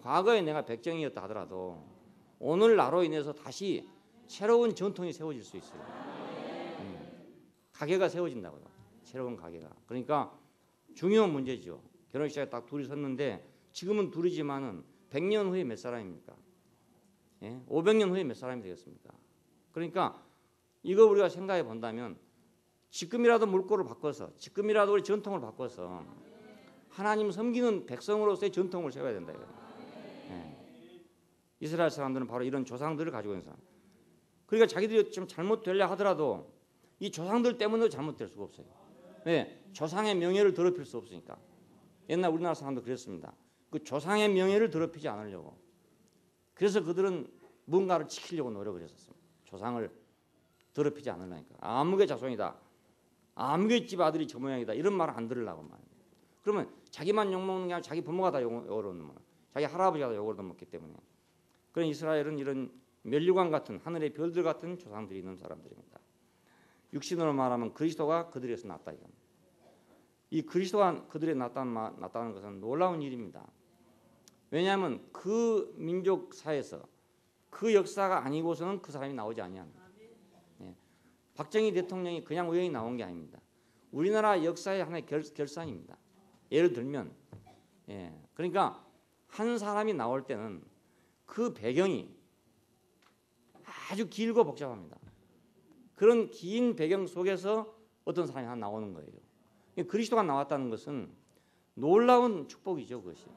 과거에 내가 백정이었다 하더라도 오늘 나로 인해서 다시 새로운 전통이 세워질 수 있어요. 가게가 세워진다고요. 새로운 가게가. 그러니까 중요한 문제죠. 결혼식장에 딱 둘이 섰는데 지금은 둘이지만은 100년 후에 몇 사람입니까? 예? 500년 후에 몇 사람이 되겠습니까? 그러니까 이거 우리가 생각해 본다면 지금이라도 물꼬를 바꿔서 지금이라도 우리 전통을 바꿔서 하나님 섬기는 백성으로서의 전통을 세워야 된다. 예. 이스라엘 사람들은 바로 이런 조상들을 가지고 있는 사람. 그러니까 자기들이 좀 잘못되려 하더라도 이 조상들 때문에 잘못될 수가 없어요. 왜? 조상의 명예를 더럽힐 수 없으니까. 옛날 우리나라 사람도 그랬습니다. 그 조상의 명예를 더럽히지 않으려고. 그래서 그들은 뭔가를 지키려고 노력을 했었습니다. 조상을 더럽히지 않으려니까. 아무개 자손이다. 아무개 집 아들이 저 모양이다. 이런 말을 안 들으려고 말이에요. 그러면 자기만 욕먹는 게 아니라 자기 부모가 다 욕을 얻는 거야. 자기 할아버지가 다 욕을 얻어먹기 때문에. 그런 이스라엘은 이런 멸류관 같은 하늘의 별들 같은 조상들이 있는 사람들입니다. 육신으로 말하면 그리스도가 그들에서 났다 이겁니다. 이 그리스도가 그들에 났다는 것은 놀라운 일입니다. 왜냐하면 그 민족 사회에서 그 역사가 아니고서는 그 사람이 나오지 아니합니다. 예. 박정희 대통령이 그냥 우연히 나온 게 아닙니다. 우리나라 역사의 하나의 결산입니다. 예를 들면, 그러니까 한 사람이 나올 때는 그 배경이 아주 길고 복잡합니다. 그런 긴 배경 속에서 어떤 사람이 하나 나오는 거예요. 그리스도가 나왔다는 것은 놀라운 축복이죠, 그것이.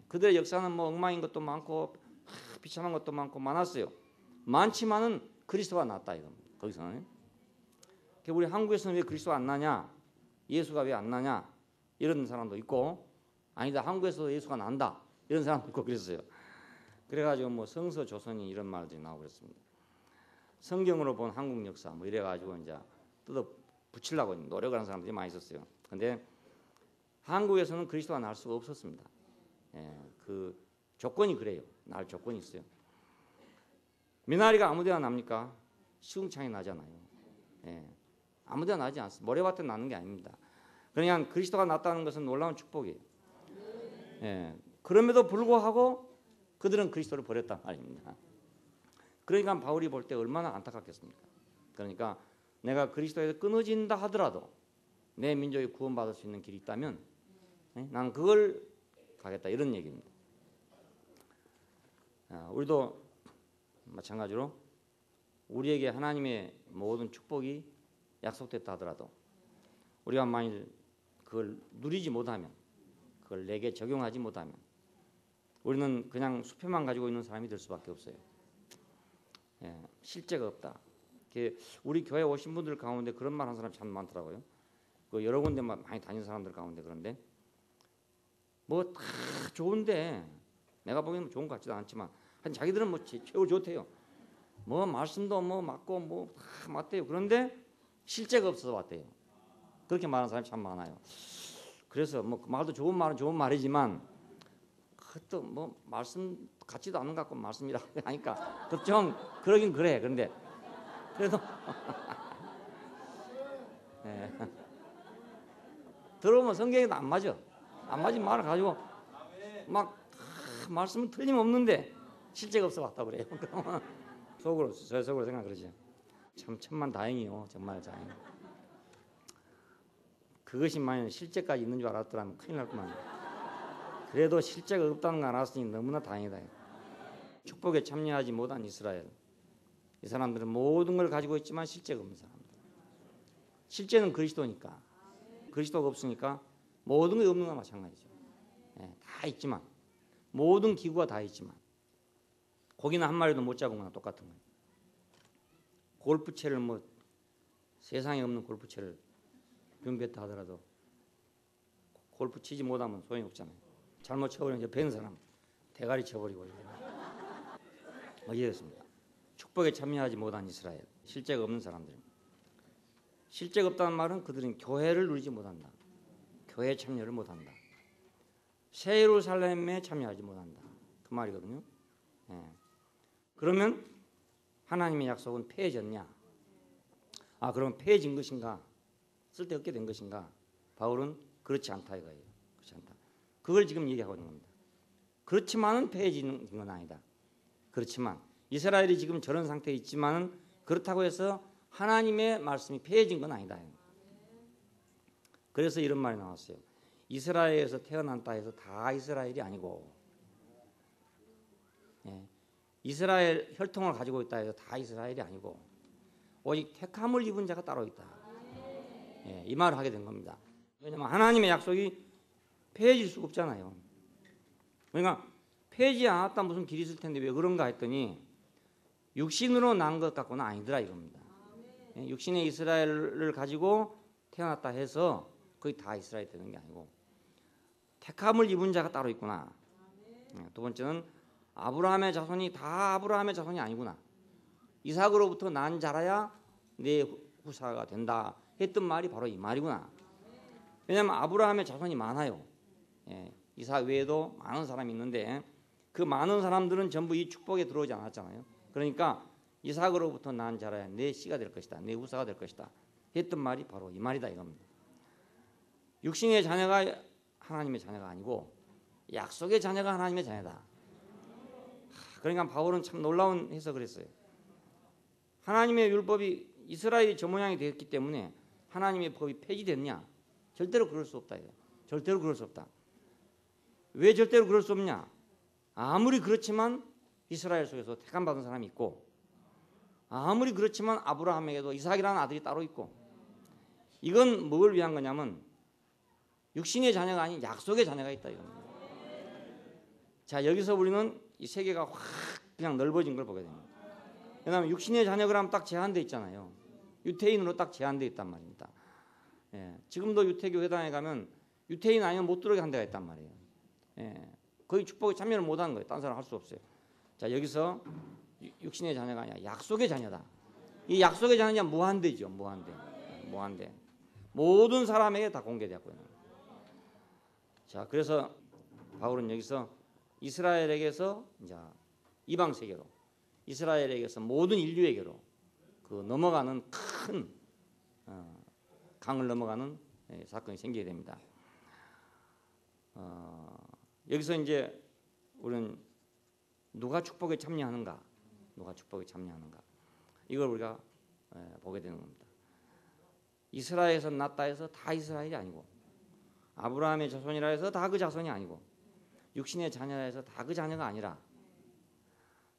그들의 역사는 뭐 엉망인 것도 많고 비참한 것도 많았어요. 많지만은 그리스도가 나왔다 이겁니다. 거기서는 우리 한국에서는 왜 그리스도가 안 나냐, 예수가 왜 안 나냐 이런 사람도 있고, 아니다 한국에서 예수가 난다 이런 사람도 있고 그랬어요. 그래가지고 뭐 성서 조선이 이런 말들이 나오고 그랬습니다. 성경으로 본 한국 역사 뭐 이래가지고 이제 뜯어 붙이려고 노력을 하는 사람들이 많이 있었어요. 근데 한국에서는 그리스도가 날 수가 없었습니다. 그 조건이 그래요. 날 조건이 있어요. 미나리가 아무데나 납니까? 시궁창에 나잖아요. 아무데나 나지 않습니다. 모래밭에 나는 게 아닙니다. 그냥 그리스도가 났다는 것은 놀라운 축복이에요. 그럼에도 불구하고 그들은 그리스도를 버렸단 말입니다. 그러니까 바울이 볼 때 얼마나 안타깝겠습니까? 그러니까 내가 그리스도에서 끊어진다 하더라도 내 민족이 구원받을 수 있는 길이 있다면 나는 그걸 가겠다 이런 얘기입니다. 우리도 마찬가지로 우리에게 하나님의 모든 축복이 약속됐다 하더라도 우리가 만일 그걸 누리지 못하면, 그걸 내게 적용하지 못하면 우리는 그냥 수표만 가지고 있는 사람이 될 수밖에 없어요. 실제가 없다. 우리 교회 오신 분들 가운데 그런 말 하는 사람 참 많더라고요. 그 여러 군데 많이 다니는 사람들 가운데. 그런데 뭐 다 좋은데 내가 보기에는 좋은 것 같지도 않지만 자기들은 뭐 최고 좋대요. 뭐 말씀도 뭐 맞고 뭐 다 맞대요. 그런데 실제가 없어서 왔대요. 그렇게 말하는 사람이 참 많아요. 그래서 뭐 말도 좋은 말은 좋은 말이지만 그것도 뭐 말씀 같지도 않은 것 같고 말씀이라 하니까 좀 그러긴 그래. 그런데 그래도 들어보면 성경에도 안 맞아. 안 맞은 말을 가지고 막 말씀은 틀림없는데 실제가 없어 왔다 그래요. 속으로 저 속으로 생각 그러죠. 참 천만 다행이요. 정말 다행. 그것이 만약 실제까지 있는 줄 알았더라면 큰일 났구만. 그래도 실제가 없다는 걸 알았으니 너무나 다행이다. 축복에 참여하지 못한 이스라엘. 이 사람들은 모든 걸 가지고 있지만 실제가 없는 사람들. 실제는 그리스도니까. 그리스도가 없으니까 모든 게 없는 거나 마찬가지죠. 다 있지만 모든 기구가 다 있지만 고기는 한 마리도 못 잡은 거나 똑같은 거예요. 골프채를 뭐 세상에 없는 골프채를 준비했다 하더라도 골프 치지 못하면 소용이 없잖아요. 잘못 쳐버리면 이제 벤 사람 대가리 쳐버리고 어디였습니까? 축복에 참여하지 못한 이스라엘, 실제가 없는 사람들입니다. 실제가 없다는 말은 그들은 교회를 누리지 못한다. 교회에 참여를 못한다. 새 예루살렘에 참여하지 못한다. 그 말이거든요. 그러면 하나님의 약속은 폐해졌냐? 그럼 폐해진 것인가? 쓸데없게 된 것인가? 바울은 그렇지 않다 이거예요. 그렇지 않다. 그걸 지금 얘기하고 있는 겁니다. 그렇지만은 폐해지는 건 아니다. 그렇지만 이스라엘이 지금 저런 상태에 있지만은 그렇다고 해서 하나님의 말씀이 폐해진 건 아니다. 그래서 이런 말이 나왔어요. 이스라엘에서 태어난다 해서 다 이스라엘이 아니고, 이스라엘 혈통을 가지고 있다 해서 다 이스라엘이 아니고 오직 택함을 입은 자가 따로 있다. 이 말을 하게 된 겁니다. 왜냐하면 하나님의 약속이 폐해질 수가 없잖아요. 그러니까 폐해지 않았다 무슨 길이 있을 텐데 왜 그런가 했더니 육신으로 난 것 같고는 아니더라 이겁니다. 육신의 이스라엘을 가지고 태어났다 해서 거의 다 이스라엘 되는 게 아니고 택함을 입은 자가 따로 있구나. 두 번째는 아브라함의 자손이 다 아브라함의 자손이 아니구나. 이삭으로부터 난 자라야 내 후사가 된다 했던 말이 바로 이 말이구나. 왜냐하면 아브라함의 자손이 많아요. 이삭 외에도 많은 사람이 있는데 그 많은 사람들은 전부 이 축복에 들어오지 않았잖아요. 그러니까 이삭으로부터 난 자라야 내 씨가 될 것이다. 내 후사가 될 것이다 했던 말이 바로 이 말이다 이겁니다. 육신의 자녀가 하나님의 자녀가 아니고 약속의 자녀가 하나님의 자녀다. 그러니까 바울은 참 놀라운 해석을 했어요. 하나님의 율법이 이스라엘이 저 모양이 되었기 때문에 하나님의 법이 폐지됐냐? 절대로 그럴 수 없다. 절대로 그럴 수 없다. 왜 절대로 그럴 수 없냐? 아무리 그렇지만 이스라엘 속에서 택함받은 사람이 있고 아무리 그렇지만 아브라함에게도 이삭이라는 아들이 따로 있고 이건 뭘 위한 거냐면 육신의 자녀가 아닌 약속의 자녀가 있다 이겁니다. 자, 여기서 우리는 이 세계가 확 그냥 넓어진 걸 보게 됩니다. 왜냐하면 육신의 자녀라면 딱 제한되어 있잖아요. 유태인으로 딱 제한되어 있단 말입니다. 지금도 유태교 회당에 가면 유태인 아니면 못 들어오게 한 데가 있단 말이에요. 거의 축복에 참여를 못하는 거예요. 딴 사람 할 수 없어요. 자, 여기서 육신의 자녀가 아니라 약속의 자녀다. 이 약속의 자녀냐 무한대죠. 무한대. 모든 사람에게 다 공개되었고요. 자, 그래서 바울은 여기서 이스라엘에게서 이제 이방 세계로, 이스라엘에게서 모든 인류에게로 그 넘어가는 큰 강을 넘어가는 사건이 생기게 됩니다. 여기서 이제 우리는 누가 축복에 참여하는가, 이걸 우리가 보게 되는 겁니다. 이스라엘에서 났다 해서 다 이스라엘이 아니고 아브라함의 자손이라 해서 다 그 자손이 아니고 육신의 자녀라 해서 다 그 자녀가 아니라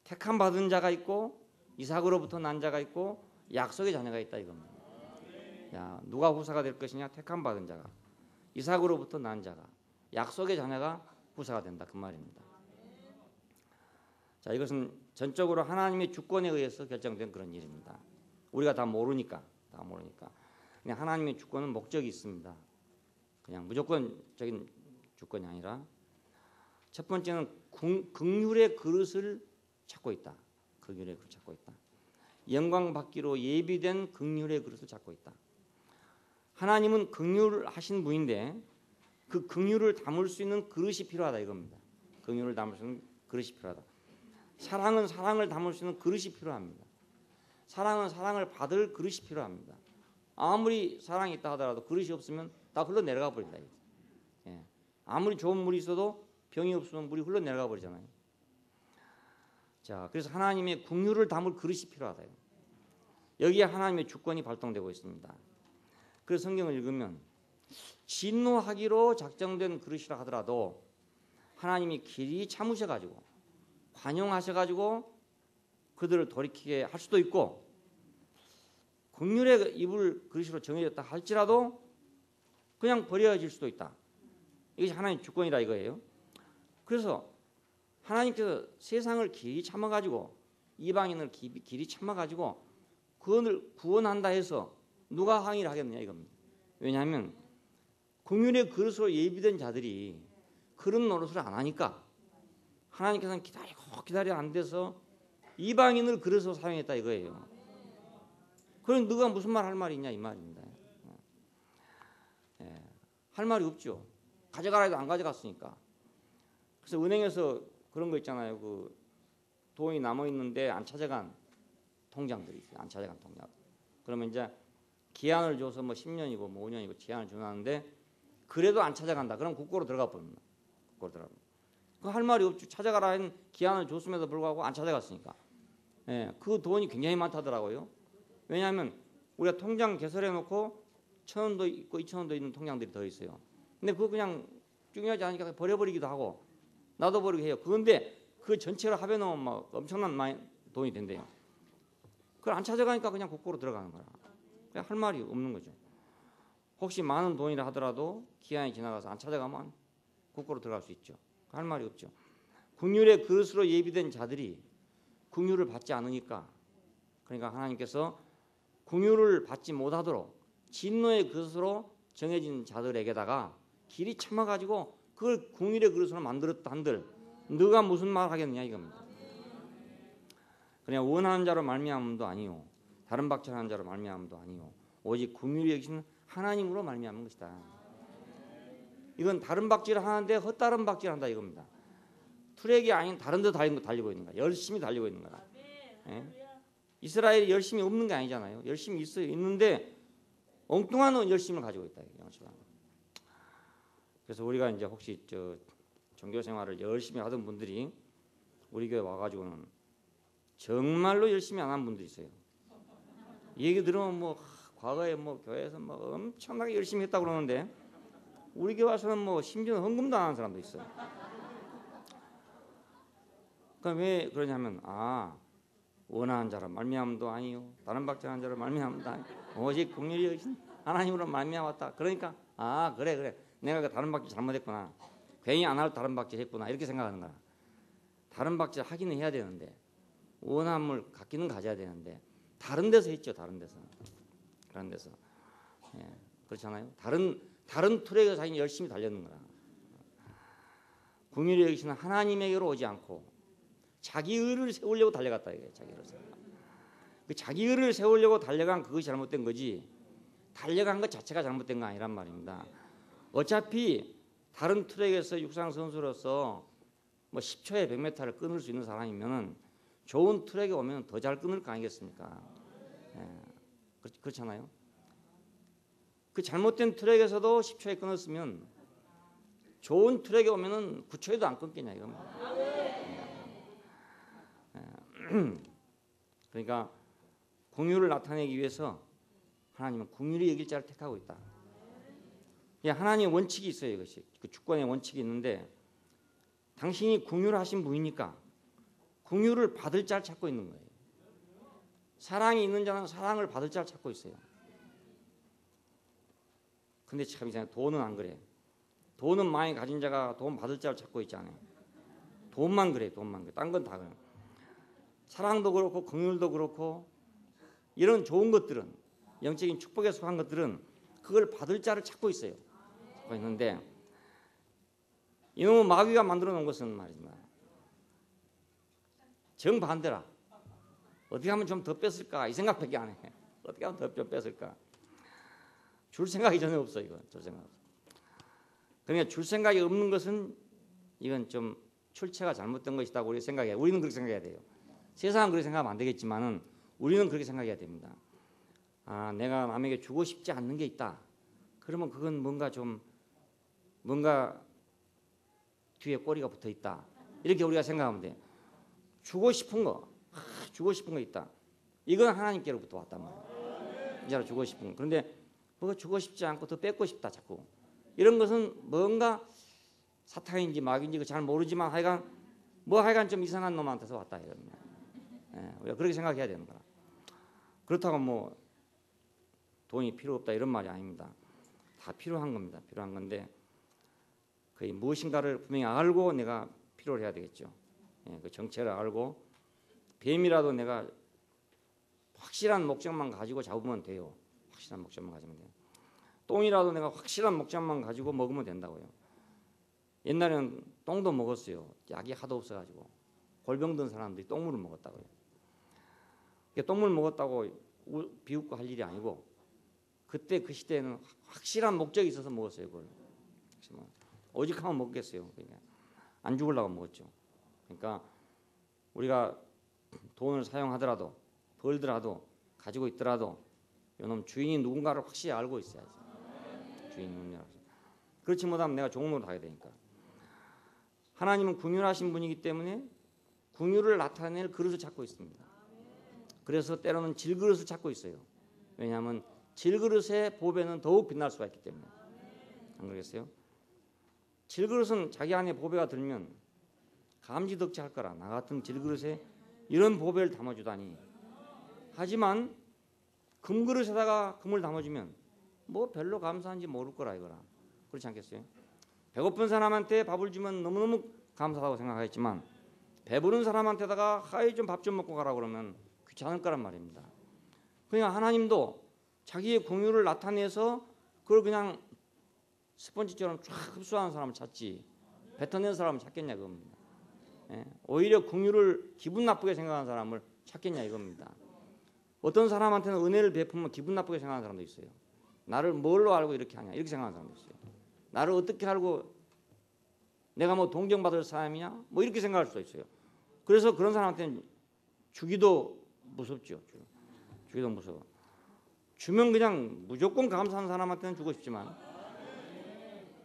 택함 받은 자가 있고 이삭으로부터 난 자가 있고 약속의 자녀가 있다 이겁니다. 야, 누가 후사가 될 것이냐? 택함 받은 자가, 이삭으로부터 난 자가, 약속의 자녀가 후사가 된다 그 말입니다. 자, 이것은 전적으로 하나님의 주권에 의해서 결정된 그런 일입니다. 우리가 다 모르니까. 그냥 하나님의 주권은 목적이 있습니다. 그냥 무조건적인 주권이 아니라 첫 번째는 긍휼의 그릇을 찾고 있다. 영광 받기로 예비된 긍휼의 그릇을 찾고 있다. 하나님은 긍휼하신 분인데 그 긍휼을 담을 수 있는 그릇이 필요하다 이겁니다. 긍휼을 담을 수 있는 그릇이 필요하다. 사랑은 사랑을 담을 수 있는 그릇이 필요합니다. 사랑은 사랑을 받을 그릇이 필요합니다. 아무리 사랑이 있다 하더라도 그릇이 없으면 다 흘러내려가 버린다. 아무리 좋은 물이 있어도 병이 없으면 물이 흘러내려가 버리잖아요. 자, 그래서 하나님의 긍휼을 담을 그릇이 필요하다. 여기에 하나님의 주권이 발동되고 있습니다. 그래서 성경을 읽으면 진노하기로 작정된 그릇이라 하더라도 하나님이 길이 참으셔가지고 관용하셔가지고 그들을 돌이키게 할 수도 있고, 긍휼의 입을 그릇으로 정해졌다 할지라도 그냥 버려질 수도 있다. 이것이 하나님의 주권이라 이거예요. 그래서 하나님께서 세상을 길이 참아가지고 이방인을 길이 참아가지고 그것을 구원한다 해서 누가 항의를 하겠느냐 이겁니다. 왜냐하면 긍휼의 그릇으로 예비된 자들이 그런 노릇을 안 하니까 하나님께서는 기다려 안 돼서 이방인을 그릇으로 사용했다 이거예요. 그럼 누가 무슨 말 할 말이 있냐 이 말입니다. 할 말이 없죠. 가져가라 해도 안 가져갔으니까. 그래서 은행에서 그런 거 있잖아요. 그 돈이 남아 있는데 안 찾아간 통장들이 있어요. 안 찾아간 통장. 그러면 이제 기한을 줘서 뭐 10년이고 뭐 5년이고 기한을 주는데 그래도 안 찾아간다. 그럼 국고로 들어가 버립니다. 국고로 들어가. 그 할 말이 없죠. 찾아가라 한 기한을 줬음에도 불구하고 안 찾아갔으니까. 그 돈이 굉장히 많다더라고요. 왜냐하면 우리가 통장 개설해 놓고 1,000원도 있고 2,000원도 있는 통장들이 더 있어요. 근데 그거 그냥 중요하지 않으니까 버려버리기도 하고 놔둬버리게 해요. 그런데 그 전체를 합해놓으면 막 엄청난 많이 돈이 된대요. 그걸 안 찾아가니까 그냥 국고로 들어가는 거라. 그냥 할 말이 없는 거죠. 혹시 많은 돈이라 하더라도 기한이 지나가서 안 찾아가면 국고로 들어갈 수 있죠. 할 말이 없죠. 긍휼의 그릇으로 예비된 자들이 긍휼을 받지 않으니까, 그러니까 하나님께서 긍휼을 받지 못하도록 진노의 그릇으로 정해진 자들에게다가 길이 참아가지고 그걸 긍휼의 그릇으로 만들었다 한들 너가 무슨 말 하겠느냐 이겁니다. 그냥 원하는 자로 말미암음도 아니요 다른 박질하는 자로 말미암음도 아니요 오직 긍휼히 여기시는 하나님으로 말미암은 것이다. 이건 다른 박질을 하는데 헛다른 박질을 한다 이겁니다. 트랙이 아닌 다른 데 달리고 있는 거야. 열심히 달리고 있는 거야. 이스라엘이 열심히 없는 게 아니잖아요. 열심히 있는데 엉뚱한 열심을 가지고 있다. 그래서 우리가 이제 혹시 종교 생활을 열심히 하던 분들이 우리 교회 와가지고는 정말로 열심히 안 한 분들이 있어요. 이 얘기 들으면 뭐 과거에 뭐 교회에서 뭐 엄청나게 열심히 했다고 그러는데 우리 교회 와서는 뭐 심지어 헌금도 안 하는 사람도 있어요. 그럼 왜 그러냐면 원하는 자로 말미암음도 아니요 다른 박질하는 자로 말미암음도 아니요 오직 긍휼히 여기신 하나님으로 말미암았다. 그러니까 그래 내가 그 다른 박질 잘못했구나. 괜히 안 할 다른 박질 했구나. 이렇게 생각하는 거야. 다른 박질 하기는 해야 되는데 원함을 갖기는 가져야 되는데 다른 데서 했죠. 다른 데서. 그렇잖아요. 다른 트랙에서 자기는 열심히 달렸는 거야. 긍휼히 여기시는 하나님에게로 오지 않고 자기 의를 세우려고 달려갔다 이게 자기 의를 세우려고 달려간 그것이 잘못된 거지 달려간 것 자체가 잘못된 거 아니란 말입니다. 어차피 다른 트랙에서 육상 선수로서 뭐 10초에 100m를 끊을 수 있는 사람이면은 좋은 트랙에 오면 더 잘 끊을 거 아니겠습니까? 그렇잖아요. 그 잘못된 트랙에서도 10초에 끊었으면 좋은 트랙에 오면은 9초에도 안 끊겠냐 이겁니다. 그러니까 긍휼을 나타내기 위해서 하나님은 긍휼히 여길 자를 택하고 있다. 하나님의 원칙이 있어요. 이것이 그 주권의 원칙이 있는데 당신이 긍휼하신 분이니까 긍휼을 받을 자를 찾고 있는 거예요. 사랑이 있는 자는 사랑을 받을 자를 찾고 있어요. 근데 참 이상해. 돈은 안 그래. 돈은 많이 가진 자가 돈 받을 자를 찾고 있지 않아요. 돈만 그래. 딴 건 다 그래. 사랑도 그렇고 긍휼도 그렇고 이런 좋은 것들은 영적인 축복에 속한 것들은 그걸 받을 자를 찾고 있어요. 찾고 있는데 이놈의 마귀가 만들어 놓은 것은 말이지만 정반대라. 어떻게 하면 좀 더 뺐을까 이 생각밖에 안 해. 어떻게 하면 더 뺐을까. 줄 생각이 전혀 없어 이거. 줄 생각. 그러니까 줄 생각이 없는 것은 이건 좀 출처가 잘못된 것이다. 우리 생각해. 우리는 그렇게 생각해야 돼요. 세상은 그렇게 생각하면 안 되겠지만은 우리는 그렇게 생각해야 됩니다. 내가 남에게 주고 싶지 않는 게 있다. 그러면 그건 뭔가 뒤에 꼬리가 붙어 있다. 이렇게 우리가 생각하면 돼. 주고 싶은 거, 주고 싶은 거 있다. 이건 하나님께로부터 왔단 말이에요. 진짜로 주고 싶은 거. 그런데 뭐 주고 싶지 않고 더 뺏고 싶다 자꾸. 이런 것은 뭔가 사탄인지 마귀인지 잘 모르지만 하여간 좀 이상한 놈한테서 왔다 이럽니다. 우리가 그렇게 생각해야 되는 거라. 그렇다고 뭐 돈이 필요 없다 이런 말이 아닙니다. 다 필요한 겁니다. 필요한 건데 거의 무엇인가를 분명히 알고 내가 필요를 해야 되겠죠. 그 정체를 알고 뱀이라도 내가 확실한 목적만 가지고 잡으면 돼요. 확실한 목적만 가지면 돼요. 똥이라도 내가 확실한 목적만 가지고 먹으면 된다고요. 옛날에는 똥도 먹었어요. 약이 하도 없어가지고 골병 든 사람들이 똥물을 먹었다고요. 똥물 먹었다고 비웃고 할 일이 아니고 그때 그 시대에는 확실한 목적이 있어서 먹었어요. 그걸 오직 하면 먹겠어요. 그러니까 안 죽으려고 먹었죠. 그러니까 우리가 돈을 사용하더라도 벌더라도 가지고 있더라도 이놈 주인이 누군가를 확실히 알고 있어야지. 주인이 누군가. 그렇지 못하면 내가 종로를 하게 되니까. 하나님은 궁휼하신 분이기 때문에 궁휼을 나타낼 그릇을 찾고 있습니다. 그래서 때로는 질그릇을 찾고 있어요. 왜냐하면 질그릇의 보배는 더욱 빛날 수가 있기 때문에. 안 그러겠어요? 질그릇은 자기 안에 보배가 들면 감지덕지 할 거라. 나 같은 질그릇에 이런 보배를 담아주다니. 하지만 금그릇에다가 금을 담아주면 뭐 별로 감사한지 모를 거라 이거라. 그렇지 않겠어요? 배고픈 사람한테 밥을 주면 너무너무 감사하다고 생각하겠지만 배부른 사람한테다가 하이 좀 밥 좀 먹고 가라 그러면 귀찮을 거란 말입니다. 그러니까 하나님도 자기의 공유를 나타내서 그걸 그냥 스펀지처럼 쫙 흡수하는 사람을 찾지 뱉어낸 사람을 찾겠냐 그겁니다. 오히려 공유를 기분 나쁘게 생각하는 사람을 찾겠냐 이겁니다. 어떤 사람한테는 은혜를 베푸면 기분 나쁘게 생각하는 사람도 있어요. 나를 뭘로 알고 이렇게 하냐 이렇게 생각하는 사람도 있어요. 나를 어떻게 알고 내가 뭐 동경받을 사람이냐 뭐 이렇게 생각할 수도 있어요. 그래서 그런 사람한테는 주기도 무섭죠. 주기도 무서워. 주면 그냥 무조건 감사하는 사람한테는 주고 싶지만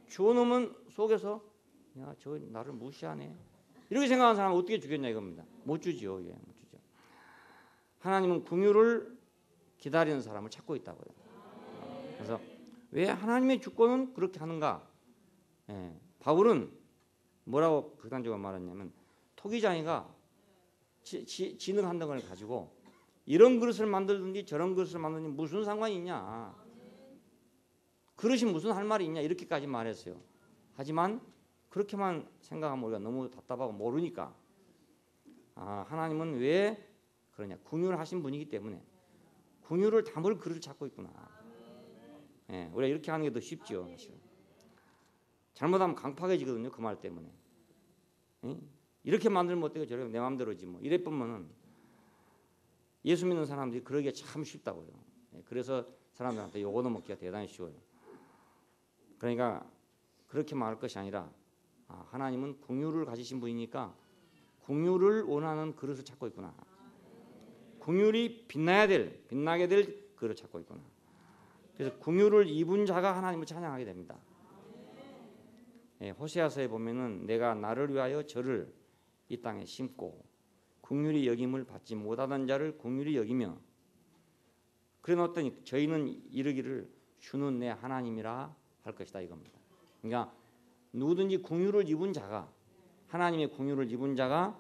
주어놓으면 속에서 야 저 나를 무시하네 이렇게 생각하는 사람은 어떻게 주겠냐 이겁니다. 못 주지요. 못 주죠. 하나님은 긍휼을 기다리는 사람을 찾고 있다고요. 그래서 왜 하나님의 주권은 그렇게 하는가? 바울은 뭐라고 극단적으로 말했냐면 토기장이가 지능 한 덩을 가지고 이런 그릇을 만들든지 저런 그릇을 만들든지 무슨 상관이 있냐? 그릇이 무슨 할 말이 있냐? 이렇게까지 말했어요. 하지만 그렇게만 생각하면 우리가 너무 답답하고 모르니까 하나님은 왜 그러냐? 긍휼하신 분이기 때문에 긍휼을 담을 그릇을 찾고 있구나. 우리가 이렇게 하는 게 더 쉽죠. 사실은. 잘못하면 강팍해지거든요. 그 말 때문에. 이렇게 만들면 어때요? 저렇게 내 마음대로지 뭐. 이래 보면은 예수 믿는 사람들이 그러기가 참 쉽다고요. 그래서 사람들한테 요거도 먹기가 대단히 쉬워요. 그러니까 그렇게 말할 것이 아니라 하나님은 긍휼을 가지신 분이니까 긍휼을 원하는 그릇을 찾고 있구나. 긍휼이 빛나게 될 그릇을 찾고 있구나. 그래서 긍휼을 입은 자가 하나님을 찬양하게 됩니다. 호세아서에 보면은 내가 나를 위하여 저를 이 땅에 심고 긍휼히 여김을 받지 못하던 자를 긍휼히 여기며 그래놓더니 저희는 이르기를 주는 내 하나님이라 할 것이다 이겁니다. 그러니까 누구든지 긍휼을 입은 자가 하나님의 긍휼을 입은 자가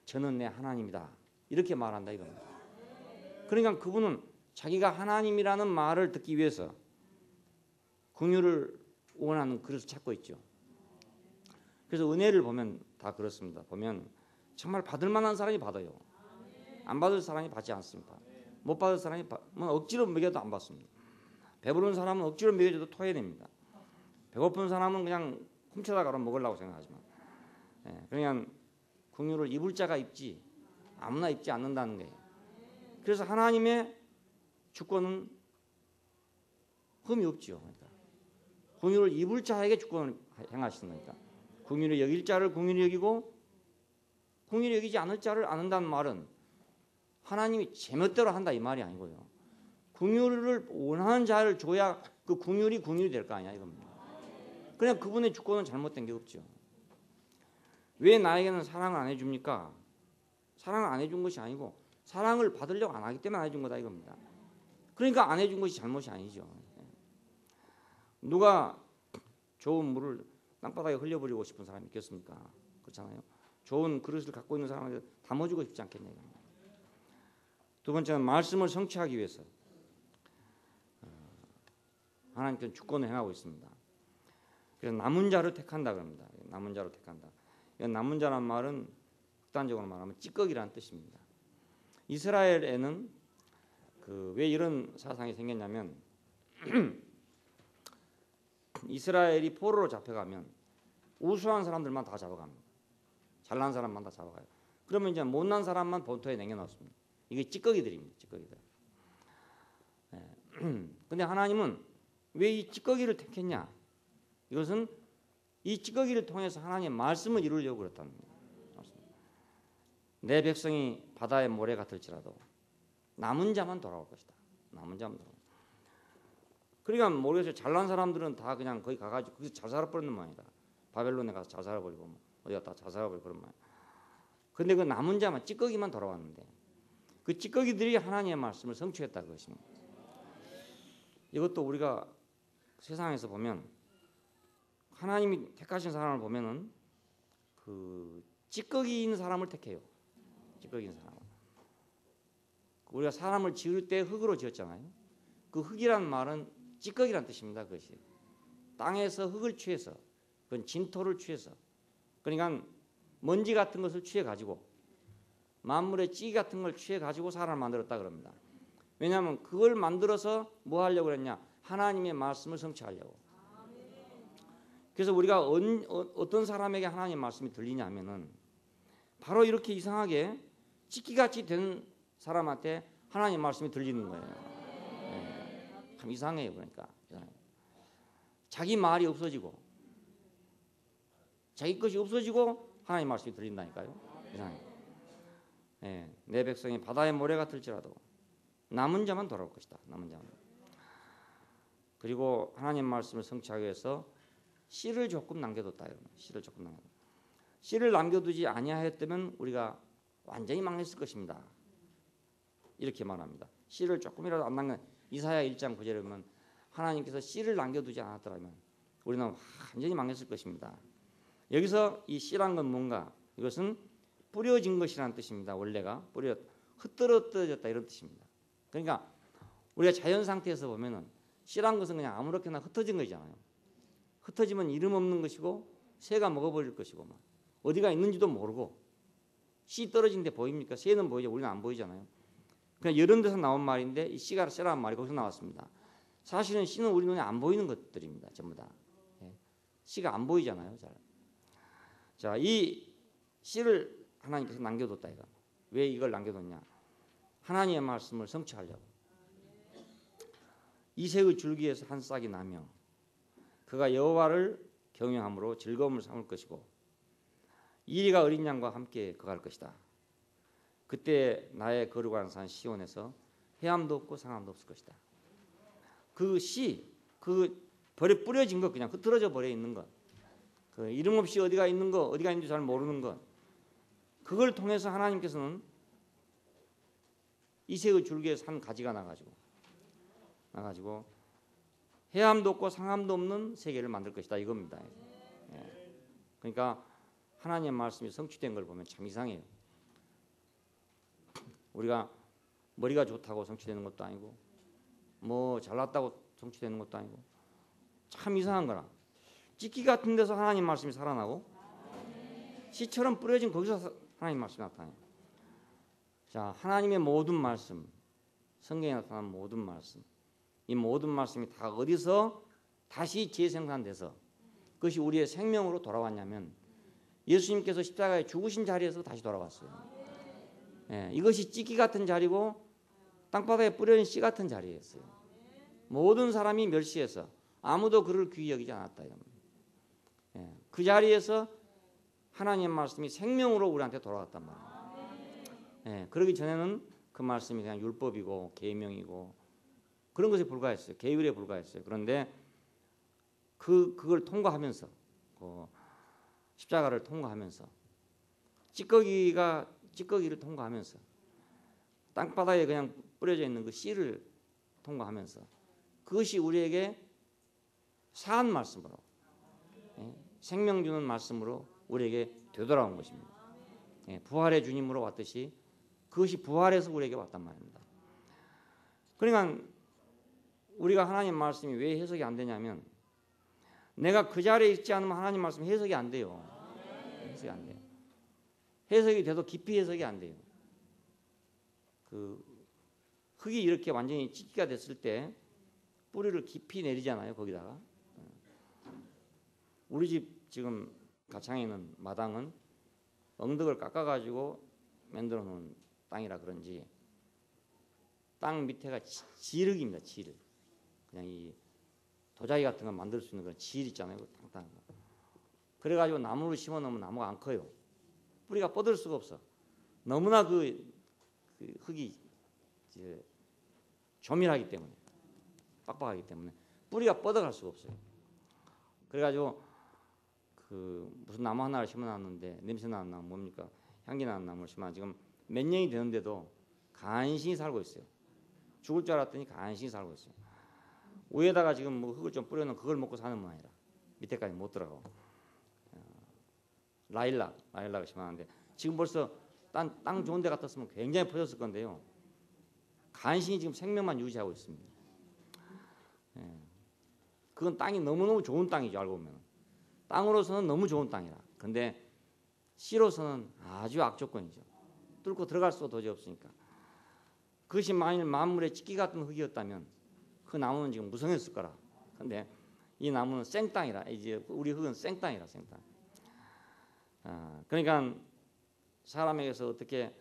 저는 내 하나님이다 이렇게 말한다 이겁니다. 그러니까 그분은 자기가 하나님이라는 말을 듣기 위해서 긍휼을 원하는 그릇을 찾고 있죠. 그래서 은혜를 보면 다 그렇습니다. 보면 정말 받을 만한 사람이 받아요. 안 받을 사람이 받지 않습니다. 못 받을 사람이 억지로 먹여도 안 받습니다. 배부른 사람은 억지로 먹여줘도 토해냅니다. 배고픈 사람은 그냥 훔쳐다가 먹으려고 생각하지만 그냥 긍휼을 입을 자가 입지 아무나 입지 않는다는 거예요. 그래서 하나님의 주권은 흠이 없지요. 그러니까 긍휼을 입을 자에게 주권을 행하시는 거니까 긍휼히 여길 자를 긍휼히 여기고 긍휼히 여기지 않을 자를 않는다는 말은 하나님이 제멋대로 한다 이 말이 아니고요. 긍휼을 원하는 자를 줘야 그 긍휼이 될 거 아니야 이겁니다. 그냥 그분의 주권은 잘못된 게 없죠. 왜 나에게는 사랑을 안 해줍니까? 사랑을 안 해준 것이 아니고 사랑을 받으려고 안 하기 때문에 안 해준 거다 이겁니다. 그러니까 안 해준 것이 잘못이 아니죠. 누가 좋은 물을 땅바닥에 흘려버리고 싶은 사람이 있겠습니까? 그렇잖아요. 좋은 그릇을 갖고 있는 사람한테 담아주고 싶지 않겠냐. 두 번째는 말씀을 성취하기 위해서 하나님께서 주권을 행하고 있습니다. 그래서 남은 자를 택한다 그럽니다. 남은 자를 택한다. 남은 자란 말은 극단적으로 말하면 찌꺼기라는 뜻입니다. 이스라엘에는 왜 이런 사상이 생겼냐면 이스라엘이 포로로 잡혀가면 우수한 사람들만 다 잡아갑니다. 잘난 사람만 다 잡아가요. 그러면 이제 못난 사람만 본토에 남겨놓습니다. 이게 찌꺼기들입니다. 찌꺼기들. 근데 하나님은 왜 이 찌꺼기를 택했냐? 이것은 이 찌꺼기를 통해서 하나님의 말씀을 이루려고 그랬다는 거예요. 내 백성이 바다의 모래 같을지라도 남은 자만 돌아올 것이다. 남은 자만 돌아올. 그러니까 모르겠어요. 잘난 사람들은 다 그냥 거기 가가지고 거기서 잘 살아버리는 모양이다. 바벨론에 가서 잘 살아버리고 어디 갔다 잘 살아버리고 그런 모양. 근데 그 남은 자만 찌꺼기만 돌아왔는데 그 찌꺼기들이 하나님의 말씀을 성취했다 그것입니다. 이것도 우리가 세상에서 보면 하나님이 택하신 사람을 보면은 그 찌꺼기인 사람을 택해요. 찌꺼기인 사람. 우리가 사람을 지을 때 흙으로 지었잖아요. 그 흙이란 말은 찌꺼기란 뜻입니다. 그것이 땅에서 흙을 취해서 그건 진토를 취해서 그러니까 먼지 같은 것을 취해 가지고 만물의 찌 같은 걸 취해 가지고 사람을 만들었다 그럽니다. 왜냐하면 그걸 만들어서 뭐 하려고 그랬냐? 하나님의 말씀을 성취하려고. 그래서 우리가 어떤 사람에게 하나님의 말씀이 들리냐면은 바로 이렇게 이상하게 찌끼같이 된 사람한테 하나님의 말씀이 들리는 거예요. 네. 참 이상해요. 그러니까 자기 말이 없어지고 자기 것이 없어지고 하나님의 말씀이 들린다니까요. 이상해요. 네. 내 백성이 바다의 모래 같을지라도 남은 자만 돌아올 것이다. 남은 자만. 그리고 하나님 말씀을 성취하기 위해서 씨를 조금 남겨뒀다. 씨를 조금 남겨뒀다. 씨를 남겨두지 아니하였다면 우리가 완전히 망했을 것입니다. 이렇게 말합니다. 씨를 조금이라도 안 남겨 이사야 1장 9절에 보면 하나님께서 씨를 남겨두지 않았더라면 우리는 완전히 망했을 것입니다. 여기서 이 씨란 건 뭔가? 이것은 뿌려진 것이라는 뜻입니다. 원래가 흩어졌다 이런 뜻입니다. 그러니까 우리가 자연 상태에서 보면은 씨란 것은 그냥 아무렇게나 흩어진 것이잖아요. 흩어지면 이름 없는 것이고 새가 먹어버릴 것이고 막 어디가 있는지도 모르고 씨 떨어진 데 보입니까? 새는 보이죠. 우리는 안 보이잖아요. 그냥 이런 데서 나온 말인데 이 씨가 씨라는 말이 거기서 나왔습니다. 사실은 씨는 우리 눈에 안 보이는 것들입니다. 전부 다. 씨가 안 보이잖아요. 잘. 자, 이 씨를 하나님께서 남겨뒀다 이거. 왜 이걸 남겨뒀냐? 하나님의 말씀을 성취하려고. 이색의 줄기에서 한 싹이 나며 그가 여호와를 경외함으로 즐거움을 삼을 것이고 이리가 어린 양과 함께 거할 것이다. 그때 나의 거룩한 산 시온에서 해함도 없고 상함도 없을 것이다. 그 씨, 그 벌에 뿌려진 것 그냥 흩어져 버려 있는 것, 그 이름 없이 어디가 있는 거, 어디가 있는지 잘 모르는 것, 그걸 통해서 하나님께서는 이색의 줄기에서 한 가지가 나가지고 해함도 없고 상함도 없는 세계를 만들 것이다 이겁니다. 그러니까 하나님의 말씀이 성취된 걸 보면 참 이상해요. 우리가 머리가 좋다고 성취되는 것도 아니고 뭐 잘났다고 성취되는 것도 아니고 참 이상한 거라. 찌끼 같은 데서 하나님 말씀이 살아나고 씨처럼 뿌려진 거기서 하나님 말씀이 나타나요. 자, 하나님의 모든 말씀, 성경에 나타난 모든 말씀, 이 모든 말씀이 다 어디서 다시 재생산돼서 그것이 우리의 생명으로 돌아왔냐면 예수님께서 십자가에 죽으신 자리에서 다시 돌아왔어요. 이것이 찌끼 같은 자리고 땅바닥에 뿌려진 씨 같은 자리였어요. 모든 사람이 멸시해서 아무도 그를 귀히 여기지 않았다. 그 자리에서 하나님의 말씀이 생명으로 우리한테 돌아왔단 말이에요. 그러기 전에는 그 말씀이 그냥 율법이고 계명이고 그런 것에 불과했어요. 계율에 불과했어요. 그런데 그걸 통과하면서 십자가를 통과하면서 찌꺼기가 찌꺼기를 통과하면서 땅바닥에 그냥 뿌려져 있는 그 씨를 통과하면서 그것이 우리에게 사한 말씀으로 생명 주는 말씀으로 우리에게 되돌아온 것입니다. 부활의 주님으로 왔듯이 그것이 부활해서 우리에게 왔단 말입니다. 그러니까 우리가 하나님 말씀이 왜 해석이 안 되냐면 내가 그 자리에 있지 않으면 하나님 말씀이 해석이 안 돼요. 해석이 안 돼요. 해석이 돼도 깊이 해석이 안 돼요. 그 흙이 이렇게 완전히 찢기가 됐을 때 뿌리를 깊이 내리잖아요. 거기다가 우리 집 지금 가창에 있는 마당은 엉덕을 깎아가지고 만들어 놓은 땅이라 그런지 땅 밑에가 지륵입니다. 지륵. 그냥 이 도자기 같은 거 만들 수 있는 그런 질 있잖아요. 땅. 그래가지고 나무를 심어 놓으면 나무가 안 커요. 뿌리가 뻗을 수가 없어. 너무나 그 흙이 조밀하기 때문에 빡빡하기 때문에 뿌리가 뻗어갈 수가 없어요. 그래가지고 그 무슨 나무 하나를 심어놨는데 냄새 나는 나무 뭡니까? 향기 나는 나무를 심어 지금 몇 년이 되는데도 간신히 살고 있어요. 죽을 줄 알았더니 간신히 살고 있어요. 위에다가 지금 뭐 흙을 좀 뿌려놓은 그걸 먹고 사는 모양이라 밑에까지 못 들어가고 라일락을 심어놨는데 지금 벌써 땅 좋은 데 같았으면 굉장히 퍼졌을 건데요. 간신히 지금 생명만 유지하고 있습니다. 그건 땅이 너무너무 좋은 땅이죠. 알고 보면 땅으로서는 너무 좋은 땅이라. 근데 씨로서는 아주 악조건이죠. 뚫고 들어갈 수가 도저히 없으니까. 그것이 만일 만물의 찢기 같은 흙이었다면 그 나무는 지금 무성했을 거라. 근데 이 나무는 생땅이라. 이제 우리 흙은 생땅이라. 생땅. 그러니까 사람에게서 어떻게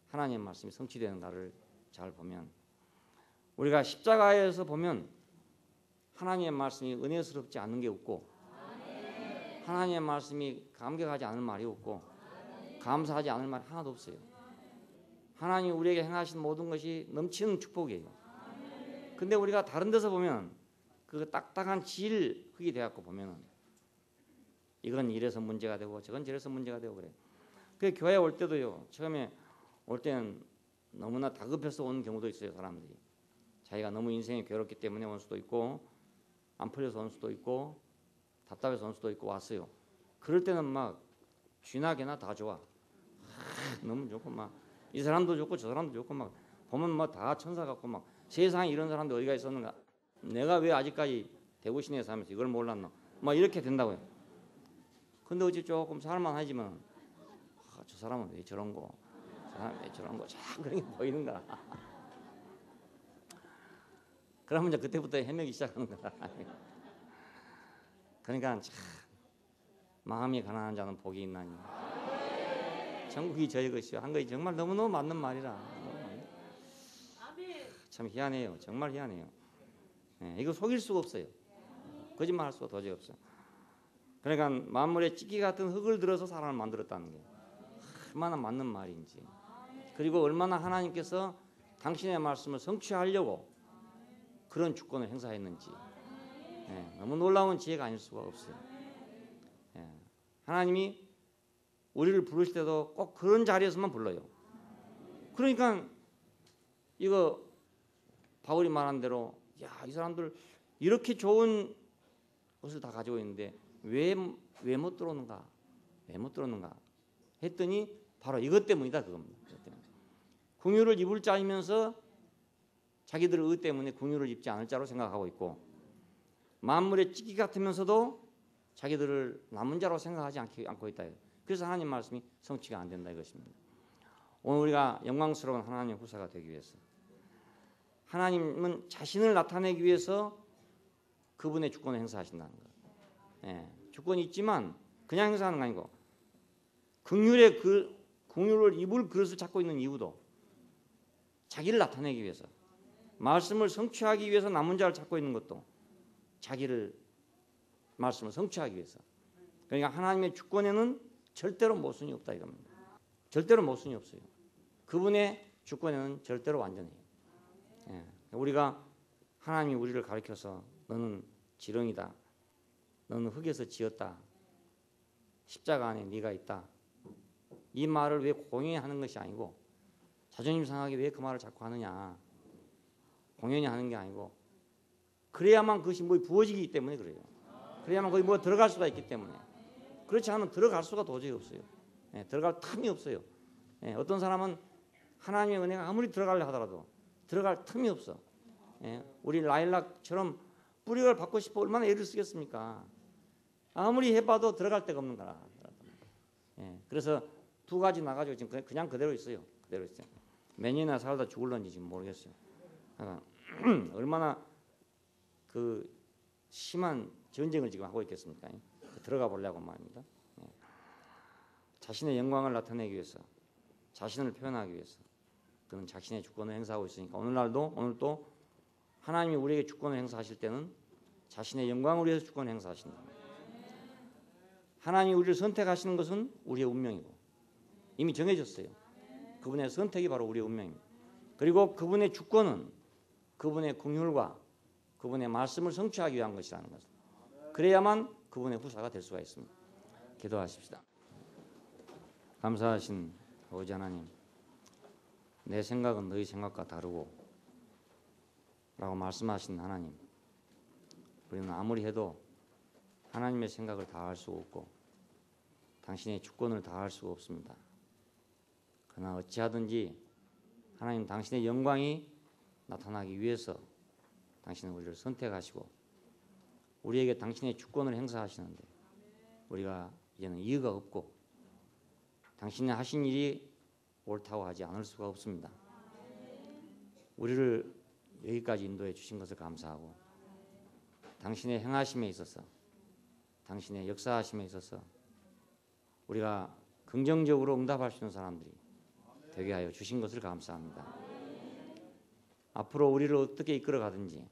하나님의 말씀이 성취되는가를 잘 보면 우리가 십자가에서 보면 하나님의 말씀이 은혜스럽지 않은 게 없고 하나님의 말씀이 감격하지 않을 말이 없고 감사하지 않을 말이 하나도 없어요. 하나님이 우리에게 행하신 모든 것이 넘치는 축복이에요. 근데 우리가 다른 데서 보면 그 딱딱한 질 흙이 돼갖고 보면은 이건 이래서 문제가 되고 저건 저래서 문제가 되고 그래. 그 교회 올 때도요. 처음에 올 때는 너무나 다급해서 온 경우도 있어요. 사람들이 자기가 너무 인생이 괴롭기 때문에 온 수도 있고 안 풀려서 온 수도 있고 답답해서 온 수도 있고 왔어요. 그럴 때는 막 쥐나 개나 다 좋아. 너무 좋고 막 이 사람도 좋고 저 사람도 좋고 막 보면 뭐 다 천사 같고 막 세상에 이런 사람도 어디가 있었는가. 내가 왜 아직까지 대구 시내에 살면서 이걸 몰랐노. 막 이렇게 된다고요. 근데 어찌 조금 살만하지만 저 사람은 왜 저런 거, 저 사람은 왜 저런 거, 참 그런 게 보이는 거야. 그러면 이제 그때부터 헤매기 시작하는 거야. 그러니까 참 마음이 가난한 자는 복이 있나니 천국이 저의 것이요 한 것이 정말 너무너무 맞는 말이라. 참 희한해요. 정말 희한해요. 이거 속일 수가 없어요. 거짓말할 수가 도저히 없어. 그러니까 만물의 찢기 같은 흙을 들어서 사람을 만들었다는 게 얼마나 맞는 말인지, 그리고 얼마나 하나님께서 당신의 말씀을 성취하려고 그런 주권을 행사했는지 너무 놀라운 지혜가 아닐 수가 없어요. 하나님이 우리를 부르실 때도 꼭 그런 자리에서만 불러요. 그러니까 이거 바울이 말한 대로 이 사람들 이렇게 좋은 것을 다 가지고 있는데 왜 못 들어오는가? 왜 못 들어오는가? 했더니 바로 이것 때문이다 그겁니다. 긍휼을 입을 자이면서 자기들의 의 때문에 긍휼을 입지 않을 자로 생각하고 있고 만물의 찢기 같으면서도 자기들을 남은 자로 생각하지 않고 있다. 그래서 하나님 말씀이 성취가 안 된다 이것입니다. 오늘 우리가 영광스러운 하나님의 후사가 되기 위해서 하나님은 자신을 나타내기 위해서 그분의 주권을 행사하신다는 거예요. 주권이 있지만 그냥 행사하는 거 아니고 긍휼을 입을 그릇을 찾고 있는 이유도 자기를 나타내기 위해서 말씀을 성취하기 위해서 남은 자를 찾고 있는 것도 자기를 말씀을 성취하기 위해서. 그러니까 하나님의 주권에는 절대로 모순이 없다 이겁니다. 절대로 모순이 없어요. 그분의 주권에는 절대로 완전해요. 우리가 하나님이 우리를 가르쳐서 너는 지렁이다. 너는 흙에서 지었다. 십자가 안에 네가 있다. 이 말을 왜 공연히 하는 것이 아니고 자존심 상하게 왜 그 말을 자꾸 하느냐. 공연히 하는 게 아니고 그래야만 그것이 뭐 부어지기 때문에 그래요. 그래야만 거기 뭐 들어갈 수가 있기 때문에. 그렇지 않으면 들어갈 수가 도저히 없어요. 예, 들어갈 틈이 없어요. 예, 어떤 사람은 하나님의 은혜가 아무리 들어가려 하더라도 들어갈 틈이 없어. 예, 우리 라일락처럼 뿌리를 받고 싶어 얼마나 애를 쓰겠습니까? 아무리 해봐도 들어갈 데가 없는 거라. 예, 그래서 두 가지 나가지고 지금 그냥 그대로 있어요. 그대로 있어요. 몇 년이나 살다 죽을런지 지금 모르겠어요. 그러니까 얼마나 그 심한 전쟁을 지금 하고 있겠습니까? 들어가 보려고 말입니다. 예. 자신의 영광을 나타내기 위해서, 자신을 표현하기 위해서 그는 자신의 주권을 행사하고 있으니까 오늘도 하나님이 우리에게 주권을 행사하실 때는 자신의 영광을 위해서 주권을 행사하신다. 하나님이 우리를 선택하시는 것은 우리의 운명이고 이미 정해졌어요. 그분의 선택이 바로 우리의 운명입니다. 그리고 그분의 주권은 그분의 긍휼과 그분의 말씀을 성취하기 위한 것이라는 것을. 그래야만 그분의 후사가 될 수가 있습니다. 기도하십시다. 감사하신 아버지 하나님, 내 생각은 너희 생각과 다르고 라고 말씀하신 하나님, 우리는 아무리 해도 하나님의 생각을 다할 수 없고 당신의 주권을 다할 수가 없습니다. 그러나 어찌하든지 하나님 당신의 영광이 나타나기 위해서 당신은 우리를 선택하시고 우리에게 당신의 주권을 행사하시는데 우리가 이제는 이유가 없고 당신이 하신 일이 옳다고 하지 않을 수가 없습니다. 우리를 여기까지 인도해 주신 것을 감사하고 당신의 행하심에 있어서 당신의 역사하심에 있어서 우리가 긍정적으로 응답할 수 있는 사람들이 되게 하여 주신 것을 감사합니다. 앞으로 우리를 어떻게 이끌어가든지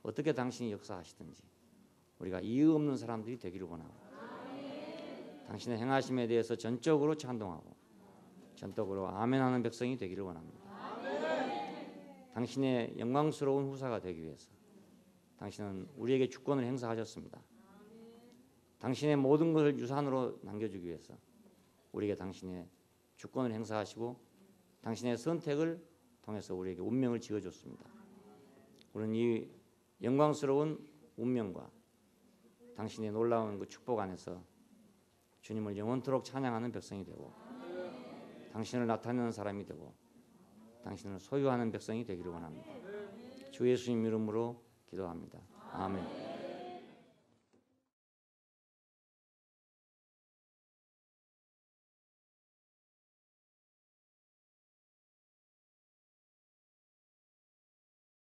어떻게 당신이 역사하시든지 우리가 이유 없는 사람들이 되기를 원하고 당신의 행하심에 대해서 전적으로 찬동하고 전적으로 아멘하는 백성이 되기를 원합니다. 당신의 영광스러운 후사가 되기 위해서 당신은 우리에게 주권을 행사하셨습니다. 당신의 모든 것을 유산으로 남겨주기 위해서 우리에게 당신의 주권을 행사하시고 당신의 선택을 통해서 우리에게 운명을 지어줬습니다. 우리는 이 영광스러운 운명과 당신의 놀라운 그 축복 안에서 주님을 영원토록 찬양하는 백성이 되고 당신을 나타내는 사람이 되고 당신을 소유하는 백성이 되기를 원합니다. 주 예수님 이름으로 기도합니다. 아멘.